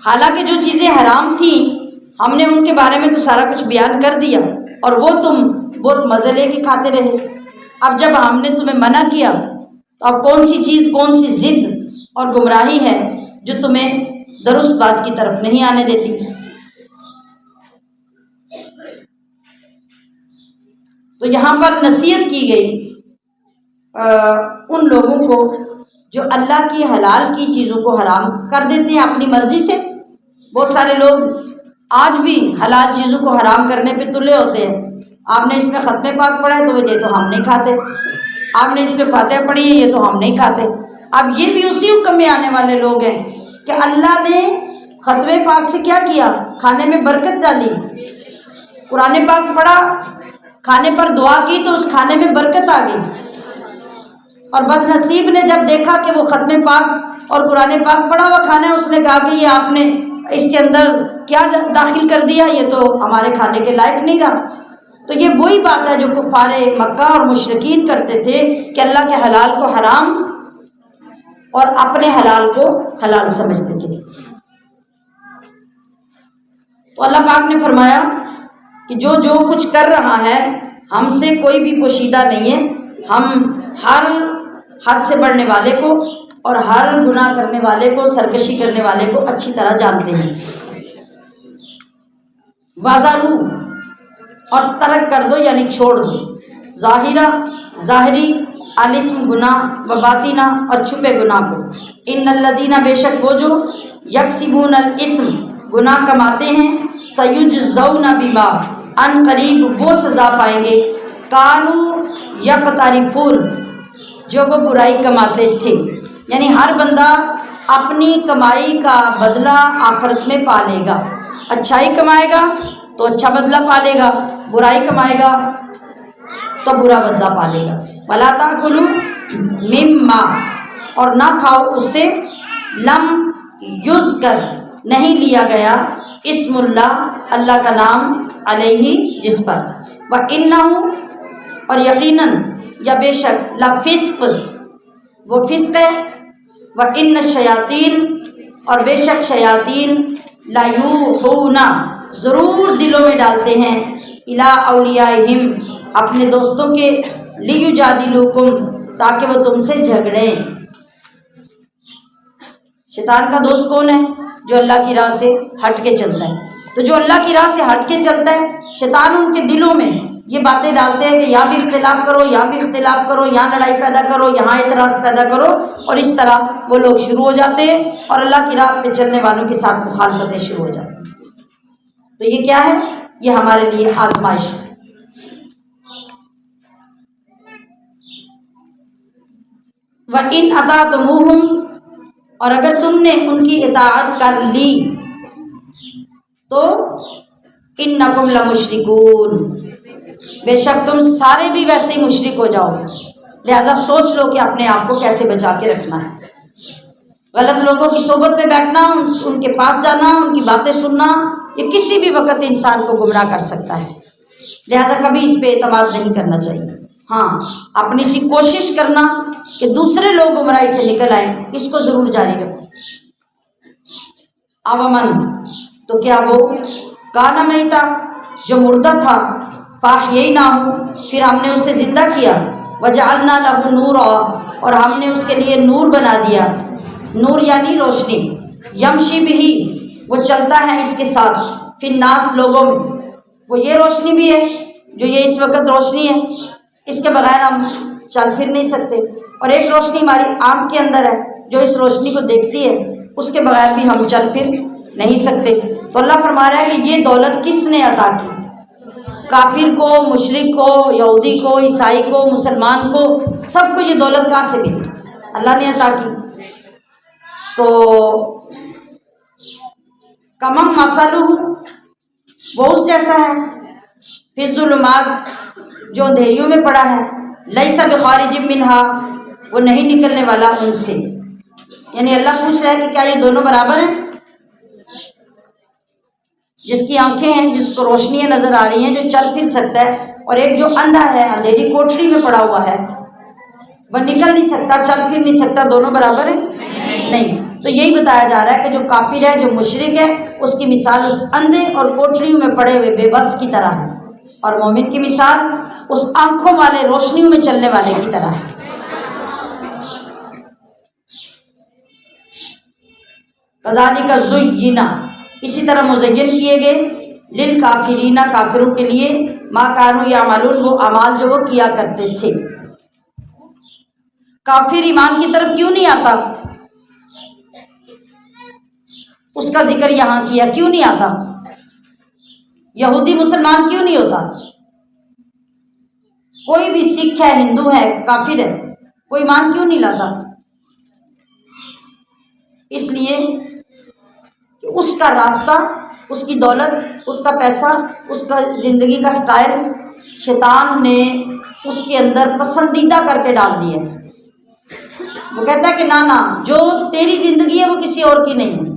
حالانکہ جو چیزیں حرام تھیں ہم نے ان کے بارے میں تو سارا کچھ بیان کر دیا اور وہ تم بہت مزے لے کے کھاتے رہے۔ اب جب ہم نے تمہیں منع کیا تو اب کون سی چیز، کون سی ضد اور گمراہی ہے جو تمہیں درست بات کی طرف نہیں آنے دیتی؟ تو یہاں پر نصیحت کی گئی ان لوگوں کو جو اللہ کی حلال کی چیزوں کو حرام کر دیتے ہیں اپنی مرضی سے۔ بہت سارے لوگ آج بھی حلال چیزوں کو حرام کرنے پہ تلے ہوتے ہیں۔ آپ نے اس میں ختم پاک پڑھا ہے تو یہ تو ہم نہیں کھاتے، آپ نے اس میں فاتحہ پڑھی ہے یہ تو ہم نہیں کھاتے۔ اب یہ بھی اسی حکم میں آنے والے لوگ ہیں کہ اللہ نے ختم پاک سے کیا کیا؟ کھانے میں برکت ڈالی۔ قرآن پاک پڑھا، کھانے پر دعا کی تو اس کھانے میں برکت آ گئی، اور بد نصیب نے جب دیکھا کہ وہ ختم پاک اور قرآن پاک پڑھا ہوا کھانا ہے، اس نے کہا کہ یہ آپ نے اس کے اندر کیا داخل کر دیا، یہ تو ہمارے کھانے کے لائق نہیں رہا۔ تو یہ وہی بات ہے جو کفار مکہ اور مشرکین کرتے تھے کہ اللہ کے حلال کو حرام اور اپنے حلال کو حلال سمجھتے تھے۔ تو اللہ پاک نے فرمایا کہ جو کچھ کر رہا ہے ہم سے کوئی بھی پوشیدہ نہیں ہے، ہم ہر حد سے بڑھنے والے کو اور ہر گناہ کرنے والے کو، سرکشی کرنے والے کو اچھی طرح جانتے ہیں۔ وازارو اور ترک کر دو یعنی چھوڑ دو، ظاہرہ ظاہری الاسم گناہ و باطینہ اور چھپے گناہ کو، ان الذین بے شک وہ جو یکسبون الاسم گناہ کماتے ہیں، سیجزون بما ان قریب وہ سزا پائیں گے، کانوا یقترفون جو وہ برائی کماتے تھے۔ یعنی ہر بندہ اپنی کمائی کا بدلہ آخرت میں پا لے گا۔ اچھائی کمائے گا تو اچھا بدلہ پا لے گا، برائی کمائے گا تو برا بدلہ پا لے گا۔ وَلَا تَأْكُلُوا مِمَّا اور نہ کھاؤ اس سے لم یذکر نہیں لیا گیا اسم اللہ اللہ کا نام علیہ جس پر، وَإِنَّهُ اور یقیناً یا بے شک لفسق وہ فسق ہے، وَإِنَّ الشَّيَاطِينَ اور بے شک شیاطین لَيُوحُونَ ضرور دلوں میں ڈالتے ہیں، إِلَىٰ أَوْلِيَائِهِمْ اپنے دوستوں کے، لِيُجَادِلُوكُمْ تاکہ وہ تم سے جھگڑیں۔ شیطان کا دوست کون ہے؟ جو اللہ کی راہ سے ہٹ کے چلتا ہے۔ تو جو اللہ کی راہ سے ہٹ کے چلتا ہے، شیطان ان کے دلوں میں یہ باتیں ڈالتے ہیں کہ یہاں بھی اختلاف کرو، یہاں بھی اختلاف کرو، یہاں لڑائی پیدا کرو، یہاں اعتراض پیدا کرو، اور اس طرح وہ لوگ شروع ہو جاتے ہیں اور اللہ کی راہ پہ چلنے والوں کے ساتھ مخالفتیں شروع ہو جاتی ہیں۔ تو یہ کیا ہے؟ یہ ہمارے لیے آزمائش ہے۔ وَإِنْ أَطَعْتُمُوهُمْ اور اگر تم نے ان کی اطاعت کر لی تو انکم لمشرکون بے شک تم سارے بھی ویسے ہی مشرک ہو جاؤ گے۔ لہذا سوچ لو کہ اپنے آپ کو کیسے بچا کے رکھنا ہے۔ غلط لوگوں کی صحبت میں بیٹھنا، ان کے پاس جانا، ان کی باتیں سننا، یہ کسی بھی وقت انسان کو گمراہ کر سکتا ہے۔ لہذا کبھی اس پہ اعتماد نہیں کرنا چاہیے۔ ہاں، اپنی سی کوشش کرنا کہ دوسرے لوگ گمراہی سے نکل آئیں، اس کو ضرور جاری رکھو۔ اومن تو کیا وہ کانا میتا جو مردہ تھا، فاحییناہ پھر ہم نے اسے زندہ کیا، وجعلنا لہ نورا اور ہم نے اس کے لیے نور بنا دیا، نور یعنی روشنی، یمشی بہی وہ چلتا ہے اس کے ساتھ، فی الناس لوگوں میں، وہ یہ روشنی بھی ہے جو یہ اس وقت روشنی ہے، اس کے بغیر ہم چل پھر نہیں سکتے، اور ایک روشنی ہماری آنکھ کے اندر ہے جو اس روشنی کو دیکھتی ہے، اس کے بغیر بھی ہم چل پھر نہیں سکتے۔ تو اللہ فرما رہا ہے کہ یہ دولت کس نے عطا کی؟ کافر کو، مشرک کو، یہودی کو، عیسائی کو، مسلمان کو، سب کو یہ دولت کہاں سے ملی؟ اللہ نے عطا کی۔ تو کمم مثلہ، وہ اس جیسا ہے فی الظلمات، جو اندھیریوں میں پڑا ہے، لیس بخارج منہا، وہ نہیں نکلنے والا ان سے۔ یعنی اللہ پوچھ رہا ہے کہ کیا یہ دونوں برابر ہیں؟ جس کی آنکھیں ہیں، جس کو روشنیاں نظر آ رہی ہیں، جو چل پھر سکتا ہے، اور ایک جو اندھا ہے، اندھیری کوٹھری میں پڑا ہوا ہے، وہ نکل نہیں سکتا، چل پھر نہیں سکتا، دونوں برابر ہیں؟ نہیں۔ تو یہی بتایا جا رہا ہے کہ جو کافر ہے، جو مشرک ہے، اس کی مثال اس اندھے اور کوٹھریوں میں پڑے ہوئے بے بس کی طرح ہے، اور مومن کی مثال اس آنکھوں والے، روشنیوں میں چلنے والے کی طرح ہے۔ کذالک زینا، اسی طرح مزین کیے گئے، للکافرین، کافروں کے لیے، ما کانوا یعملون، وہ اعمال جو وہ کیا کرتے تھے۔ کافر ایمان کی طرف کیوں نہیں آتا؟ اس کا ذکر یہاں کیا، کیوں نہیں آتا؟ یہودی مسلمان کیوں نہیں ہوتا؟ کوئی بھی سکھ ہے، ہندو ہے، کافر ہے، وہ ایمان کیوں نہیں لاتا؟ اس لیے کہ اس کا راستہ، اس کی دولت، اس کا پیسہ، اس کا زندگی کا سٹائل شیطان نے اس کے اندر پسندیدہ کر کے ڈال دیا ہے۔ وہ کہتا ہے کہ نا، جو تیری زندگی ہے وہ کسی اور کی نہیں ہے،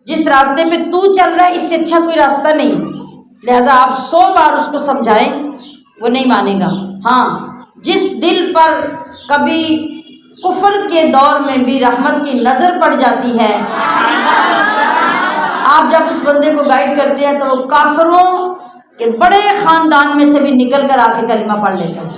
جس راستے پہ تو چل رہا ہے اس سے اچھا کوئی راستہ نہیں، لہذا آپ 100 بار اس کو سمجھائیں وہ نہیں مانے گا۔ ہاں، جس دل پر کبھی کفر کے دور میں بھی رحمت کی نظر پڑ جاتی ہے، آپ جب اس بندے کو گائیڈ کرتے ہیں تو وہ کافروں کے بڑے خاندان میں سے بھی نکل کر آ کے کلمہ پڑھ لیتا ہے،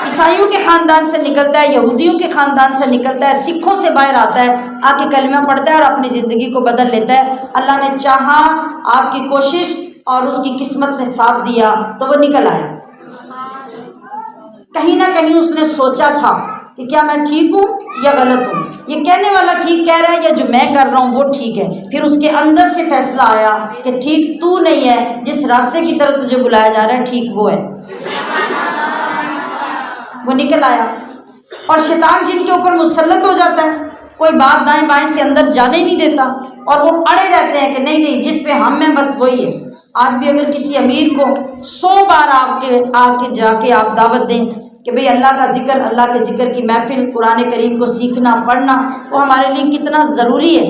عیسائیوں کے خاندان سے نکلتا ہے، یہودیوں کے خاندان سے نکلتا ہے، سکھوں سے باہر آتا ہے، آ کے کلمہ پڑھتا ہے اور اپنی زندگی کو بدل لیتا ہے۔ اللہ نے چاہا، آپ کی کوشش اور اس کی قسمت نے ساتھ دیا تو وہ نکل آیا۔ کہیں نہ کہیں اس نے سوچا تھا کہ کیا میں ٹھیک ہوں یا غلط ہوں، یہ کہنے والا ٹھیک کہہ رہا ہے یا جو میں کر رہا ہوں وہ ٹھیک ہے۔ پھر اس کے اندر سے فیصلہ آیا کہ ٹھیک تو نہیں ہے، جس راستے کی طرف تجھے بلایا جا رہا ہے ٹھیک وہ ہے، وہ نکل آیا۔ اور شیطان جن کے اوپر مسلط ہو جاتا ہے، کوئی بات دائیں بائیں سے اندر جانے نہیں دیتا، اور وہ اڑے رہتے ہیں کہ نہیں جس پہ ہم ہیں بس وہی ہے۔ آج بھی اگر کسی امیر کو 100 بار آ کے جا کے آپ دعوت دیں کہ بھئی اللہ کا ذکر، اللہ کے ذکر کی محفل، قرآن کریم کو سیکھنا، پڑھنا، وہ ہمارے لیے کتنا ضروری ہے،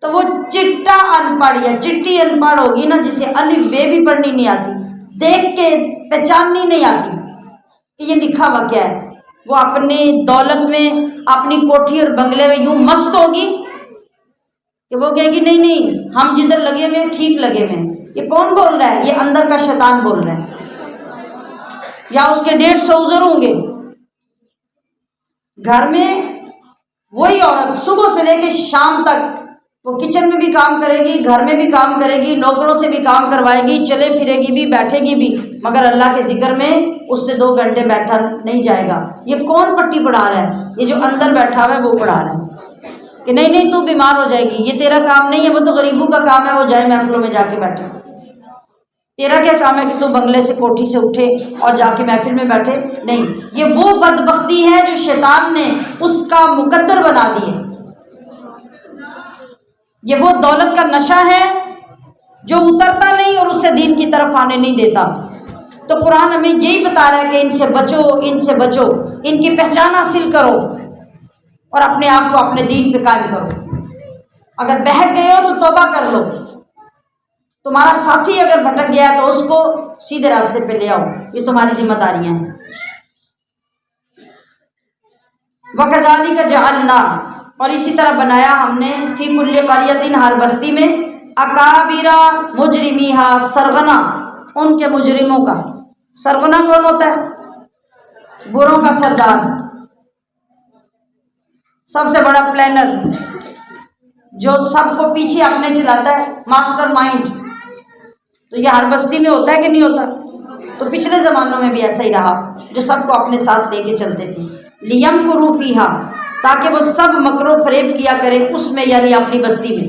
تو وہ چٹا ان پڑھ یا چٹی ان پڑھ ہوگی نا، جسے الف بے بھی پڑھنی نہیں آتی، دیکھ کے پہچاننی نہیں آتی کہ یہ لکھا ہوا کیا ہے، وہ اپنی دولت میں، اپنی کوٹھی اور بنگلے میں یوں مست ہوگی کہ وہ کہے گی نہیں ہم جدھر لگے ہوئے ہیں ٹھیک لگے ہوئے ہیں۔ یہ کون بول رہا ہے؟ یہ اندر کا شیطان بول رہا ہے، یا اس کے 150 عذر ہوں گے۔ گھر میں وہی عورت صبح سے لے کے شام تک وہ کچن میں بھی کام کرے گی، گھر میں بھی کام کرے گی، نوکروں سے بھی کام کروائے گی، چلے پھرے گی بھی، بیٹھے گی بھی، مگر اللہ کے ذکر میں اس سے 2 گھنٹے بیٹھا نہیں جائے گا۔ یہ کون پٹی پڑھا رہا ہے؟ یہ جو اندر بیٹھا ہوا ہے وہ پڑھا رہا ہے کہ نہیں تو بیمار ہو جائے گی، یہ تیرا کام نہیں ہے، وہ تو غریبوں کا کام ہے، وہ جائے محفلوں میں جا کے بیٹھے۔ تیرا کیا کام ہے کہ تو بنگلے سے، کوٹھی سے اٹھے اور جا کے محفل میں بیٹھے؟ نہیں، یہ وہ بدبختی ہے جو شیطان نے اس کا مقدر بنا دی ہے، یہ وہ دولت کا نشہ ہے جو اترتا نہیں اور اسے دین کی طرف آنے نہیں دیتا۔ تو قرآن ہمیں یہی بتا رہا ہے کہ ان سے بچو، ان سے بچو، ان کی پہچان حاصل کرو اور اپنے آپ کو اپنے دین پہ قائم کرو۔ اگر بہک گئے ہو تو توبہ کر لو، تمہارا ساتھی اگر بھٹک گیا تو اس کو سیدھے راستے پہ لے آؤ، یہ تمہاری ذمہ داریاں ہیں۔ وَكَذَلِكَ جَعَلْنَا، اور اسی طرح بنایا ہم نے، فی کل قریۃ، ہر بستی میں، اکابر مجرمیہا، سرغنہ ان کے مجرموں کا۔ سرغنہ کون ہوتا ہے؟ بروں کا سردار، سب سے بڑا پلانر، جو سب کو پیچھے اپنے چلاتا ہے، ماسٹر مائنڈ۔ تو یہ ہر بستی میں ہوتا ہے کہ نہیں ہوتا؟ تو پچھلے زمانوں میں بھی ایسا ہی رہا، جو سب کو اپنے ساتھ لے کے چلتے تھے۔ لِيَمْكُرُوا فِيهَا، تاکہ وہ سب مکر و فریب کیا کرے اس میں، یعنی اپنی بستی میں۔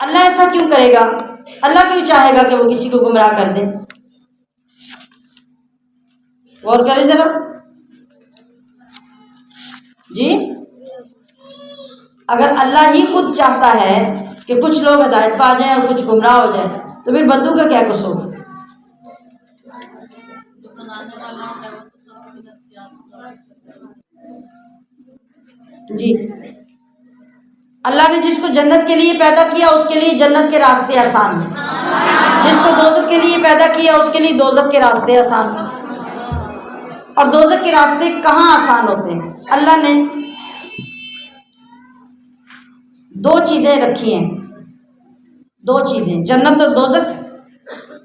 اللہ ایسا کیوں کرے گا؟ اللہ کیوں چاہے گا کہ وہ کسی کو گمراہ کر دے؟ غور کریں ذرا جی۔ اگر اللہ ہی خود چاہتا ہے کہ کچھ لوگ ہدایت پا جائیں اور کچھ گمراہ ہو جائیں تو پھر بندوں کا کیا قصور؟ جی، اللہ نے جس کو جنت کے لیے پیدا کیا اس کے لیے جنت کے راستے آسان ہیں، جس کو دوزخ کے لیے پیدا کیا اس کے لیے دوزخ کے راستے آسان ہیں۔ اور دوزخ کے راستے کہاں آسان ہوتے ہیں؟ اللہ نے دو چیزیں رکھی ہیں، دو چیزیں، جنت اور دوزخ،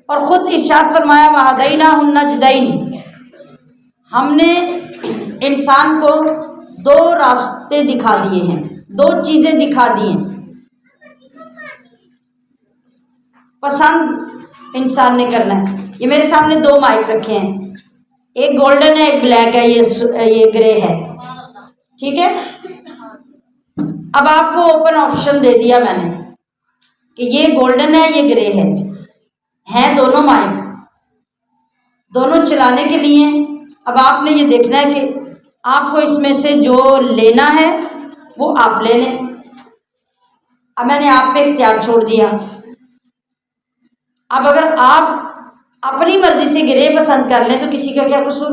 اور خود ارشاد فرمایا وَهَدَيْنَاهُ النَّجْدَيْنِ، ہم نے انسان کو دو راستے دکھا دیے ہیں، دو چیزیں دکھا دی ہیں۔ پسند انسان نے کرنا ہے۔ یہ میرے سامنے دو مائک رکھے ہیں، ایک گولڈن ہے ایک بلیک ہے، یہ گرے ہے، ٹھیک ہے۔ اب آپ کو اوپن آپشن دے دیا میں نے کہ یہ گولڈن ہے یہ گرے ہے، ہیں دونوں مائک، دونوں چلانے کے لیے۔ اب آپ نے یہ دیکھنا ہے کہ آپ کو اس میں سے جو لینا ہے وہ آپ لے لیں۔ اب میں نے آپ پہ اختیار چھوڑ دیا۔ اب اگر آپ اپنی مرضی سے گرے پسند کر لیں تو کسی کا کیا قصور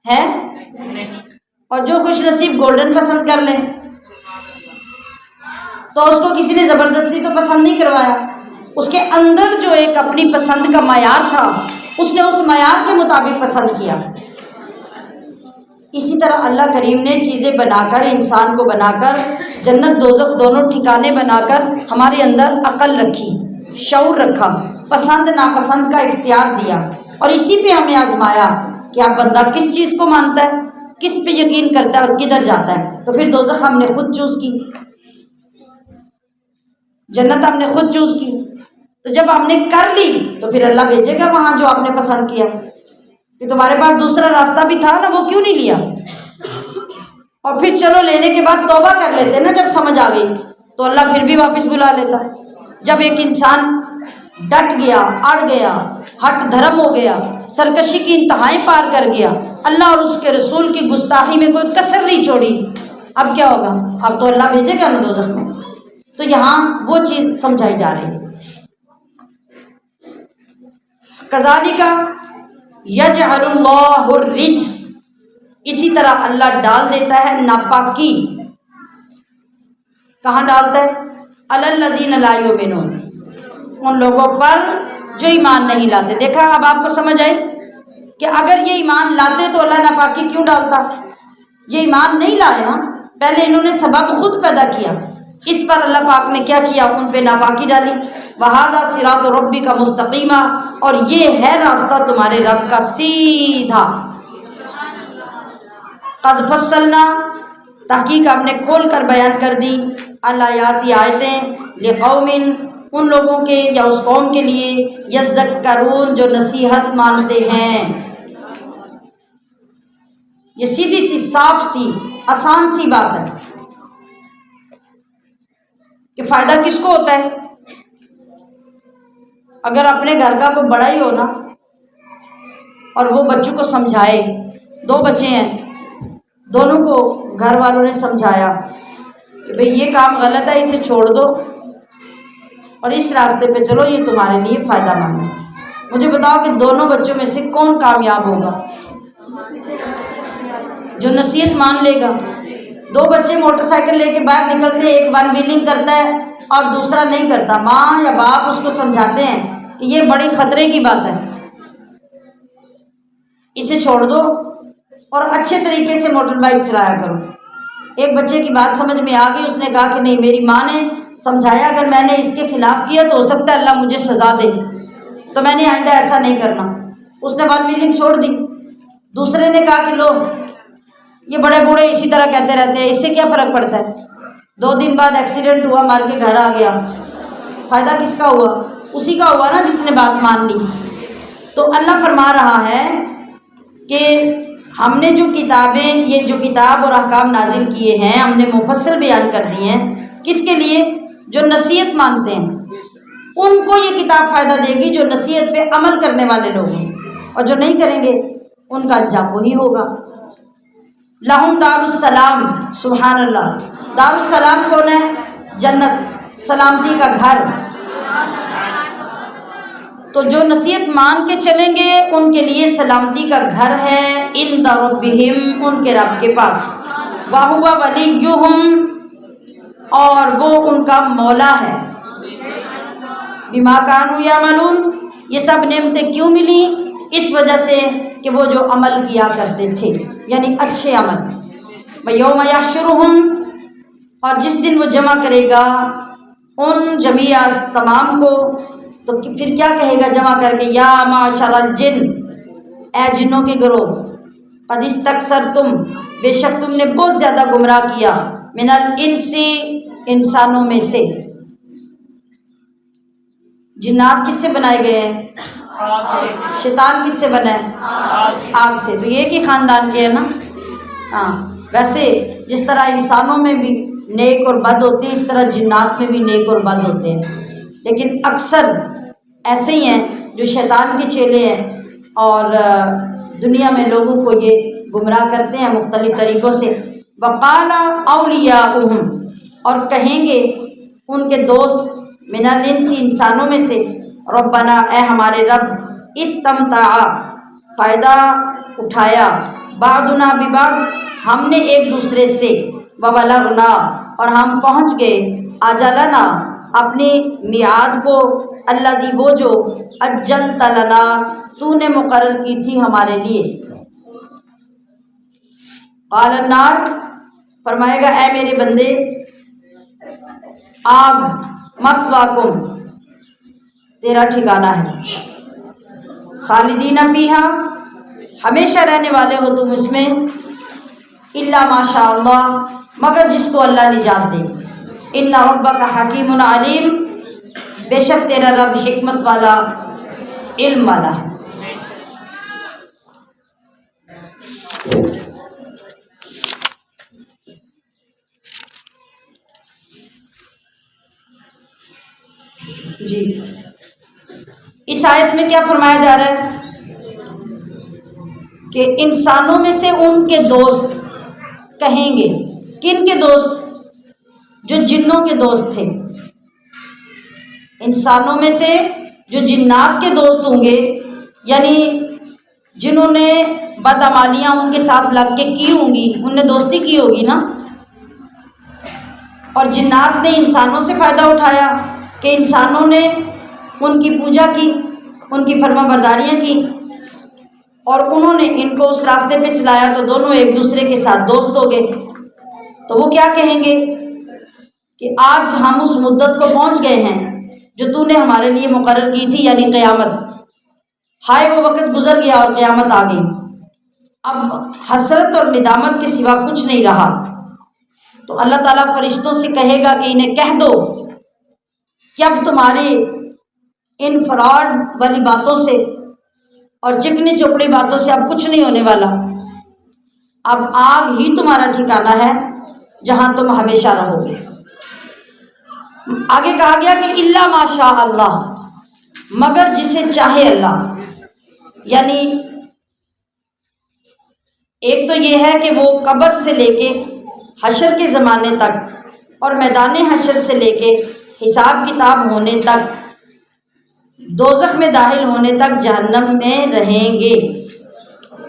ہے؟ اور جو خوش نصیب گولڈن پسند کر لیں تو اس کو کسی نے زبردستی تو پسند نہیں کروایا، اس کے اندر جو ایک اپنی پسند کا معیار تھا اس نے اس معیار کے مطابق پسند کیا۔ اسی طرح اللہ کریم نے چیزیں بنا کر، انسان کو بنا کر، جنت دوزخ دونوں ٹھکانے بنا کر ہمارے اندر عقل رکھی، شعور رکھا، پسند ناپسند کا اختیار دیا، اور اسی پہ ہمیں آزمایا کہ اب بندہ کس چیز کو مانتا ہے، کس پہ یقین کرتا ہے اور کدھر جاتا ہے۔ تو پھر دوزخ ہم نے خود چوز کی، جنت ہم نے خود چوز کی۔ تو جب ہم نے کر لی تو پھر اللہ بھیجے گا وہاں جو آپ نے پسند کیا۔ کہ تمہارے پاس دوسرا راستہ بھی تھا نا، وہ کیوں نہیں لیا؟ اور پھر چلو لینے کے بعد توبہ کر لیتے نا، جب سمجھ آ گئی تو اللہ پھر بھی واپس بلا لیتا۔ جب ایک انسان ڈٹ گیا، اڑ گیا، ہٹ دھرم ہو گیا، سرکشی کی انتہائیں پار کر گیا، اللہ اور اس کے رسول کی گستاخی میں کوئی کسر نہیں چھوڑی، اب کیا ہوگا؟ اب تو اللہ بھیجے گا نا دوزخ میں۔ تو یہاں وہ چیز سمجھائی جا رہی ہے۔ کذالک یجعل اللہ الرجس، اسی طرح اللہ ڈال دیتا ہے ناپاکی۔ کہاں ڈالتا ہے؟ علی الذین لا یؤمنون، ان لوگوں پر جو ایمان نہیں لاتے۔ دیکھا اب آپ کو سمجھ آئی کہ اگر یہ ایمان لاتے تو اللہ ناپاکی کیوں ڈالتا؟ یہ ایمان نہیں لائے نا، پہلے انہوں نے سبب خود پیدا کیا، اس پر اللہ پاک نے کیا کیا؟ ان پہ ناپاکی ڈالی۔ وَهَذَا صِرَاطُ رَبِّكَ مُسْتَقِيمًا، اور یہ ہے راستہ تمہارے رب کا سیدھا۔ قَدْ فَصَّلْنَا، تحقیق ہم نے کھول کر بیان کر دی، الآیات آیتیں، لِقَوْمٍ، ان لوگوں کے یا اس قوم کے لیے، یذکرون، جو نصیحت مانتے ہیں۔ یہ سیدھی سی صاف سی آسان سی بات ہے کہ فائدہ کس کو ہوتا ہے؟ اگر اپنے گھر کا کوئی بڑا ہی ہو نا اور وہ بچوں کو سمجھائے، دو بچے ہیں، دونوں کو گھر والوں نے سمجھایا کہ بھئی یہ کام غلط ہے، اسے چھوڑ دو اور اس راستے پہ چلو، یہ تمہارے لیے فائدہ مند ہے۔ مجھے بتاؤ کہ دونوں بچوں میں سے کون کامیاب ہوگا؟ جو نصیحت مان لے گا۔ دو بچے موٹر سائیکل لے کے باہر نکلتے ہیں، ایک ون ویلنگ کرتا ہے اور دوسرا نہیں کرتا، ماں یا باپ اس کو سمجھاتے ہیں کہ یہ بڑی خطرے کی بات ہے، اسے چھوڑ دو اور اچھے طریقے سے موٹر بائک چلایا کرو۔ ایک بچے کی بات سمجھ میں آ گئی، اس نے کہا کہ نہیں، میری ماں نے سمجھایا اگر میں نے اس کے خلاف کیا تو ہو سکتا ہے اللہ مجھے سزا دے، تو میں نے آئندہ ایسا نہیں کرنا۔ اس نے ون ویلنگ چھوڑ دی۔ دوسرے نے کہا کہ لو، یہ بڑے بوڑھے اسی طرح کہتے رہتے ہیں، اس سے کیا فرق پڑتا ہے؟ 2 دن بعد ایکسیڈنٹ ہوا، مار کے گھر آ گیا، فائدہ کس کا ہوا؟ اسی کا ہوا نا جس نے بات مان لی۔ تو اللہ فرما رہا ہے کہ ہم نے جو کتابیں، یہ جو کتاب اور احکام نازل کیے ہیں، ہم نے مفصل بیان کر دیے ہیں، کس کے لیے؟ جو نصیحت مانتے ہیں ان کو یہ کتاب فائدہ دے گی، جو نصیحت پہ عمل کرنے والے لوگ ہیں، اور جو نہیں کریں گے ان کا انجام وہی ہوگا۔ لہم دار السلام، سبحان اللہ، دار السلام کون ہے؟ جنت، سلامتی کا گھر۔ تو جو نصیحت مان کے چلیں گے ان کے لیے سلامتی کا گھر ہے عند ربہم، ان کے رب کے پاس، وَهُوَ وَلِيُّهُمْ، اور وہ ان کا مولا ہے، بِمَا كَانُوا يَعْمَلُونَ، یہ سب نعمتیں کیوں ملی؟ اس وجہ سے کہ وہ جو عمل کیا کرتے تھے، یعنی اچھے عمل۔ وَيَوْمَ يَحْشُرُهُمْ، اور جس دن وہ جمع کرے گا ان جمیع تمام کو، تو پھر کیا کہے گا جمع کر کے؟ یا معشر الجن، اے جنوں کے گروہ، قد استکثرتم، بے شک تم نے بہت زیادہ گمراہ کیا، من الانس، انسانوں میں سے۔ جنات کس سے بنائے گئے ہیں؟ شیطان کس سے بنا ہے؟ آگ سے۔ تو یہ ایک ہی خاندان کے ہے نا؟ ہاں، ویسے جس طرح انسانوں میں بھی نیک اور بد ہوتے ہیں، اس طرح جنات میں بھی نیک اور بد ہوتے ہیں، لیکن اکثر ایسے ہی ہیں جو شیطان کے چیلے ہیں اور دنیا میں لوگوں کو یہ گمراہ کرتے ہیں مختلف طریقوں سے۔ وقال اولیاؤہم، اور کہیں گے ان کے دوست، من الانس، انسانوں میں سے، ربنا، اے ہمارے رب، استمتع، فائدہ اٹھایا، بعضنا ببعض، ہم نے ایک دوسرے سے، وبلغنا، اور ہم پہنچ گئے، اجلنا، اپنی میعاد کو، الذی، وہ جو، اجلت لنا، تو نے مقرر کی تھی ہمارے لیے۔ قال النار، فرمائے گا اے میرے بندے، آگ، مسواکم، تیرا ٹھکانہ ہے، خالدین فیہا، ہمیشہ رہنے والے ہو تم اس میں، الا ما شاء اللہ، مگر جس کو اللہ نجات دے، ان ربک حکیم علیم، بے شک تیرا رب حکمت والا، علم والا ہے۔ جی، اس آیت میں کیا فرمایا جا رہا ہے کہ انسانوں میں سے ان کے دوست کہیں گے، کن کے دوست؟ جو جنوں کے دوست تھے۔ انسانوں میں سے جو جنات کے دوست ہوں گے، یعنی جنہوں نے بدعمالیاں ان کے ساتھ لگ کے کی ہوں گی، ان نے دوستی کی ہوگی نا، اور جنات نے انسانوں سے فائدہ اٹھایا کہ انسانوں نے ان کی پوجا کی، ان کی فرما برداریاں کی، اور انہوں نے ان کو اس راستے پہ چلایا، تو دونوں ایک دوسرے کے ساتھ دوست ہو گئے۔ تو وہ کیا کہیں گے کہ آج ہم اس مدت کو پہنچ گئے ہیں جو تو نے ہمارے لیے مقرر کی تھی، یعنی قیامت۔ ہائے وہ وقت گزر گیا اور قیامت آ گئی، اب حسرت اور ندامت کے سوا کچھ نہیں رہا۔ تو اللہ تعالیٰ فرشتوں سے کہے گا کہ انہیں کہہ دو کہ اب تمہاری ان فراڈ والی باتوں سے اور چکنی چپڑی باتوں سے اب کچھ نہیں ہونے والا، اب آگ ہی تمہارا ٹھکانہ ہے جہاں تم ہمیشہ رہو گے۔ آگے کہا گیا کہ الا ما شاء اللہ، مگر جسے چاہے اللہ، یعنی ایک تو یہ ہے کہ وہ قبر سے لے کے حشر کے زمانے تک اور میدان حشر سے لے کے حساب کتاب ہونے تک، دوزخ میں داخل ہونے تک جہنم میں رہیں گے۔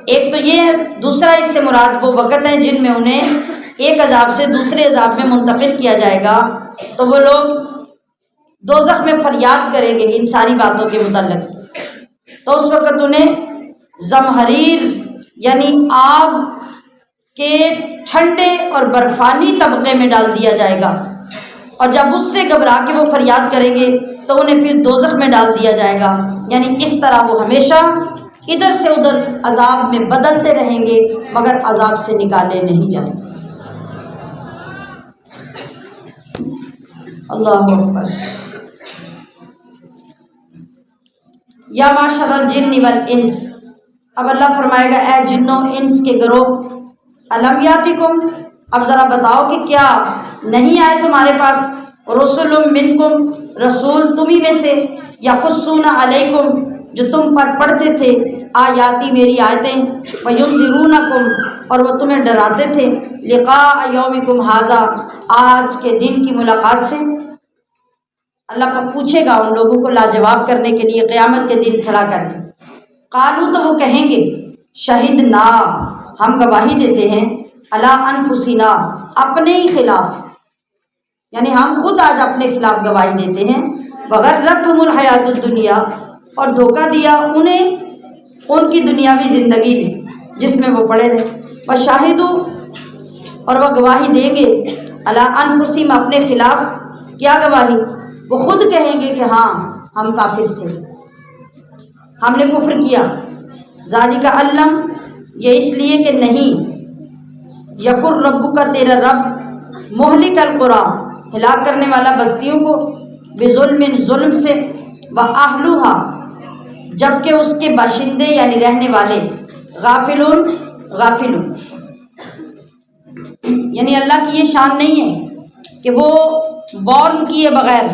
ایک تو یہ ہے، دوسرا اس سے مراد وہ وقت ہے جن میں انہیں ایک عذاب سے دوسرے عذاب میں منتقل کیا جائے گا، تو وہ لوگ دوزخ میں فریاد کریں گے ان ساری باتوں کے متعلق، تو اس وقت انہیں زمہریر یعنی آگ کے ٹھنڈے اور برفانی طبقے میں ڈال دیا جائے گا، اور جب اس سے گھبرا کے وہ فریاد کریں گے تو انہیں پھر دوزخ میں ڈال دیا جائے گا، یعنی اس طرح وہ ہمیشہ ادھر سے ادھر عذاب میں بدلتے رہیں گے مگر عذاب سے نکالے نہیں جائیں گے۔ اللہ اکبر۔ یا معشر الجن والانس، اب اللہ فرمائے گا اے جنوں انس کے گروہ، الم یاتکم، اب ذرا بتاؤ کہ کیا نہیں آئے تمہارے پاس رسول منکم، رسول تمہیں میں سے، یقصون علیکم، جو تم پر پڑھتے تھے آیاتی میری آیتیں، وینذرونکم، اور وہ تمہیں ڈراتے تھے، لقاء یومکم ھذا، آج کے دن کی ملاقات سے۔ اللہ پاک پوچھے گا ان لوگوں کو لاجواب کرنے کے لیے قیامت کے دن کھڑا کر کے۔ قالوا، تو وہ کہیں گے، شہدنا، ہم گواہی دیتے ہیں، علی انفسنا، اپنے ہی خلاف، یعنی ہم خود آج اپنے خلاف گواہی دیتے ہیں، وغرتہم الحیات الدنیا، اور دھوکہ دیا انہیں ان کی دنیاوی زندگی میں جس میں وہ پڑے رہے، وشاہدوا، اور وہ گواہی دیں گے، علی انفسہم، اپنے خلاف، کیا گواہی؟ وہ خود کہیں گے کہ ہاں ہم کافر تھے، ہم نے کفر کیا۔ ذالک علم، یہ اس لیے کہ نہیں، یقر ربک، تیرا رب، مہلک القری، ہلاک کرنے والا بستیوں کو، بظلم، ظلم سے، واہلھا، جبکہ اس کے باشندے یعنی رہنے والے، غافلون، غافلون، یعنی اللہ کی یہ شان نہیں ہے کہ وہ وارن کیے بغیر،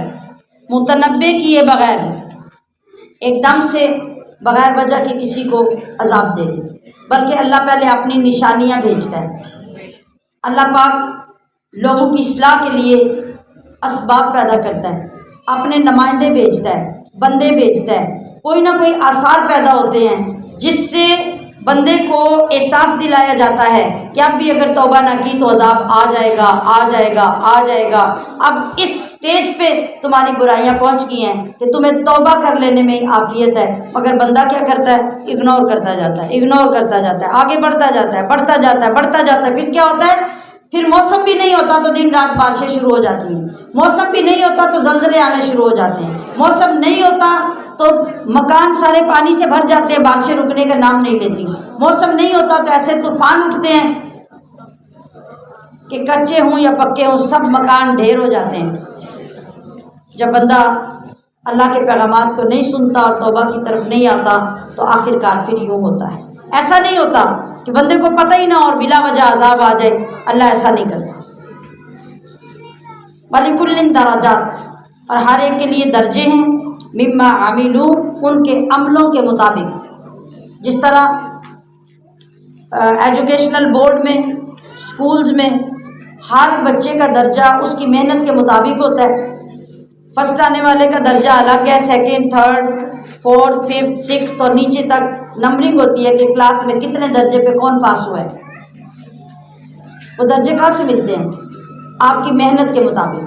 متنبع کیے بغیر، ایک دم سے بغیر وجہ کے کسی کو عذاب دے دے، بلکہ اللہ پہلے اپنی نشانیاں بھیجتا ہے۔ اللہ پاک لوگوں کی اصلاح کے لیے اسباب پیدا کرتا ہے، اپنے نمائندے بھیجتا ہے، بندے بھیجتا ہے، کوئی نہ کوئی آثار پیدا ہوتے ہیں جس سے بندے کو احساس دلایا جاتا ہے کہ اب بھی اگر توبہ نہ کی تو عذاب آ جائے گا، آ جائے گا، آ جائے گا۔ اب اس سٹیج پہ تمہاری برائیاں پہنچ گئی ہیں کہ تمہیں توبہ کر لینے میں عافیت ہے، مگر بندہ کیا کرتا ہے؟ اگنور کرتا جاتا ہے، اگنور کرتا جاتا ہے، آگے بڑھتا جاتا ہے، بڑھتا جاتا ہے، بڑھتا جاتا ہے۔ پھر کیا ہوتا ہے؟ پھر موسم بھی نہیں ہوتا تو دن رات بارشیں شروع ہو جاتی ہیں، موسم بھی نہیں ہوتا تو زلزلے آنے شروع ہو جاتے ہیں، موسم نہیں ہوتا تو مکان سارے پانی سے بھر جاتے ہیں، بارشیں رکنے کا نام نہیں لیتی، موسم نہیں ہوتا تو ایسے طوفان اٹھتے ہیں کہ کچے ہوں یا پکے ہوں سب مکان ڈھیر ہو جاتے ہیں۔ جب بندہ اللہ کے پیغامات کو نہیں سنتا اور توبہ کی طرف نہیں آتا تو آخر کار پھر یوں ہوتا ہے۔ ایسا نہیں ہوتا کہ بندے کو پتہ ہی نہ اور بلا وجہ عذاب آ جائے، اللہ ایسا نہیں کرتا۔ وَلِكُلٍّ دَرَجَاتٍ، اور ہر ایک کے لیے درجے ہیں، مما عملوا، ان کے عملوں کے مطابق۔ جس طرح ایجوکیشنل بورڈ میں، سکولز میں ہر بچے کا درجہ اس کی محنت کے مطابق ہوتا ہے۔ فرسٹ آنے والے کا درجہ الگ ہے، second, third, fourth, fifth, sixth اور نیچے تک نمبرنگ ہوتی ہے کہ کلاس میں کتنے درجے پہ کون پاس ہوا ہے۔ وہ درجے کہاں سے ملتے ہیں؟ آپ کی محنت کے مطابق۔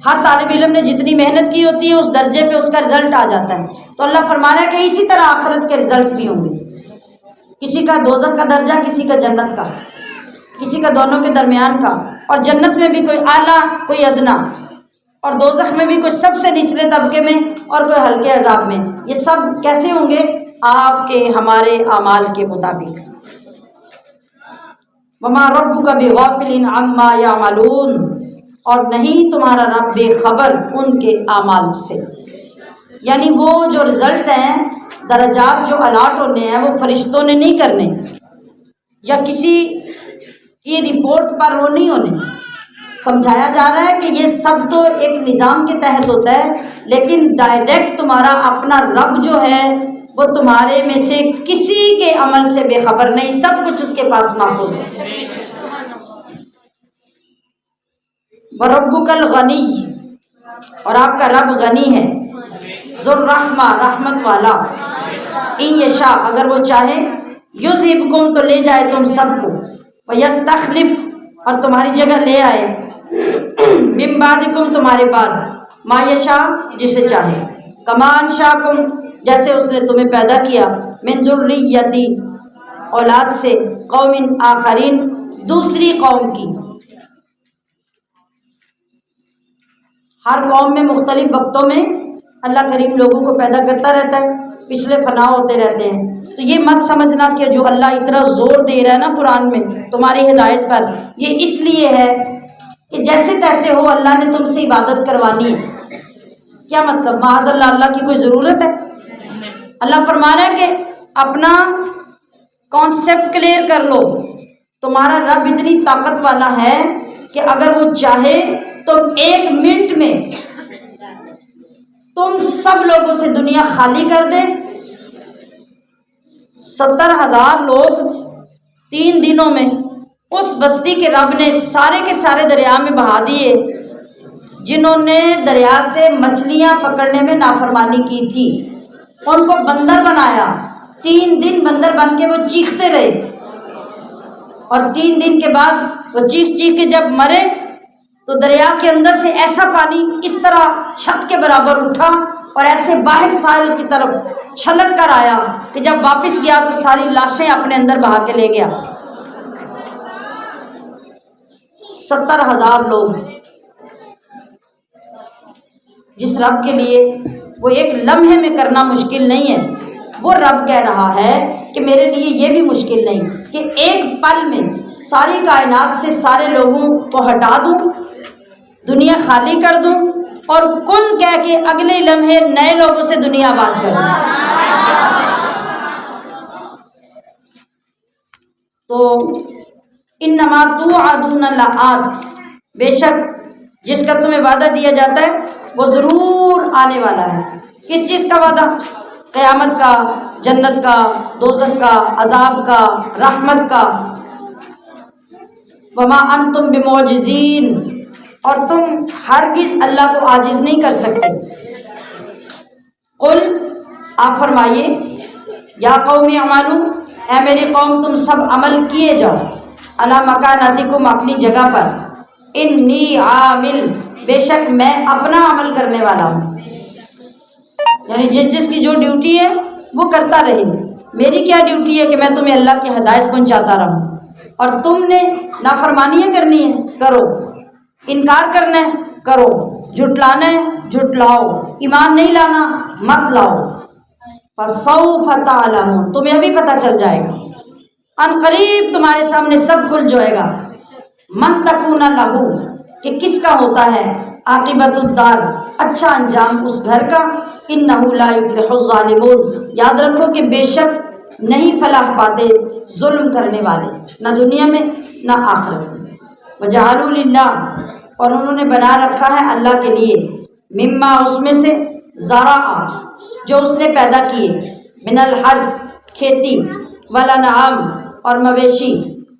ہر طالب علم نے جتنی محنت کی ہوتی ہے اس درجے پہ اس کا رزلٹ آ جاتا ہے۔ تو اللہ فرما رہا ہے کہ اسی طرح آخرت کے رزلٹ بھی ہوں گے، کسی کا دوزخ کا درجہ، کسی کا جنت کا، کسی کا دونوں کے درمیان کا، اور جنت میں بھی کوئی اعلیٰ کوئی ادنا، اور دوزخ میں بھی کوئی سب سے نچلے طبقے میں اور کوئی ہلکے عذاب میں۔ یہ سب کیسے ہوں گے؟ آپ کے ہمارے اعمال کے مطابق۔ وما ربک بغافل عما یعملون، اور نہیں تمہارا رب بے خبر ان کے اعمال سے، یعنی وہ جو رزلٹ ہیں، درجات جو الاٹ ہونے ہیں وہ فرشتوں نے نہیں کرنے، یا کسی کی رپورٹ پر وہ نہیں ہونے۔ سمجھایا جا رہا ہے کہ یہ سب تو ایک نظام کے تحت ہوتا ہے، لیکن ڈائریکٹ تمہارا اپنا رب جو ہے وہ تمہارے میں سے کسی کے عمل سے بے خبر نہیں، سب کچھ اس کے پاس محفوظ ہے۔ وَرَبُّكَ الْغَنِيُّ، اور آپ کا رب غنی ہے، ذو الرحمہ، رحمت والا، ان یشاء، اگر وہ چاہے، یذہبکم، تو لے جائے تم سب کو، ویستخلف، اور تمہاری جگہ لے آئے، من بعدکم، تمہارے بعد، ما یشاء، جسے چاہے، کما انشاکم، جیسے اس نے تمہیں پیدا کیا، من ذریتی، اولاد سے، قوم آخرین، دوسری قوم کی۔ ہر قوم میں مختلف وقتوں میں اللہ کریم لوگوں کو پیدا کرتا رہتا ہے، پچھلے فنا ہوتے رہتے ہیں۔ تو یہ مت سمجھنا کہ جو اللہ اتنا زور دے رہا ہے نا قرآن میں تمہاری ہدایت پر، یہ اس لیے ہے کہ جیسے تیسے ہو اللہ نے تم سے عبادت کروانی ہے۔ کیا مطلب؟ معاذ اللہ، اللہ کی کوئی ضرورت ہے؟ اللہ فرما رہا ہے کہ اپنا کانسیپٹ کلیئر کر لو تمہارا رب اتنی طاقت والا ہے کہ اگر وہ چاہے تو 1 منٹ میں تم سب لوگوں سے دنیا خالی کر دے۔ 70,000 لوگ 3 دنوں میں اس بستی کے رب نے سارے کے سارے دریا میں بہا دیے جنہوں نے دریا سے مچھلیاں پکڑنے میں نافرمانی کی تھی۔ ان کو بندر بنایا، 3 دن بندر بن کے وہ چیختے رہے، اور 3 دن کے بعد وہ چیخ کے جب مرے تو دریا کے اندر سے ایسا پانی اس طرح چھت کے برابر اٹھا اور ایسے باہر ساحل کی طرف چھلک کر آیا کہ جب واپس گیا تو ساری لاشیں اپنے اندر بہا کے لے گیا۔ 70,000 لوگ، جس رب کے لیے وہ 1 لمحے میں کرنا مشکل نہیں ہے، وہ رب کہہ رہا ہے کہ میرے لیے یہ بھی مشکل نہیں کہ 1 پل میں ساری کائنات سے سارے لوگوں کو ہٹا دوں، دنیا خالی کر دوں اور کن کہہ کے اگلے لمحے نئے لوگوں سے دنیا آباد کر دوں۔ تو انما توعدون لآت، بے شک جس کا تمہیں وعدہ دیا جاتا ہے وہ ضرور آنے والا ہے۔ کس چیز کا وعدہ؟ قیامت کا، جنت کا، دوزخ کا، عذاب کا، رحمت کا۔ وما انتم بمعجزین، اور تم ہرگز اللہ کو عاجز نہیں کر سکتے۔ قل، آپ فرمائیے، یا قوم اعملوا، اے میری قوم تم سب عمل کیے جاؤ، علی مکانتکم، اپنی جگہ پر، انی عامل، بے شک میں اپنا عمل کرنے والا ہوں۔ یعنی جس کی جو ڈیوٹی ہے وہ کرتا رہے۔ میری کیا ڈیوٹی ہے کہ میں تمہیں اللہ کی ہدایت پہنچاتا رہوں، اور تم نے نافرمانیاں کرنی ہے کرو، انکار کرنا ہے کرو، جھٹلانا ہے جھٹلاؤ، ایمان نہیں لانا مت لاؤ۔ فسوف تعلمون، تمہیں ابھی پتہ چل جائے گا، ان قریب تمہارے سامنے سب کھل جائے گا، من تکون لہو، کہ کس کا ہوتا ہے عاقبت الدار، اچھا انجام اس گھر کا، انہ لا یفلح الظالمون، یاد رکھو کہ بے شک نہیں فلاح پاتے ظلم کرنے والے، نہ دنیا میں نہ آخرت میں۔ وجعلوا للہ، اور انہوں نے بنا رکھا ہے اللہ کے لیے، مما، اس میں سے، زرع، جو اس نے پیدا کیے، من الحرث، کھیتی، والانعام، اور مویشی،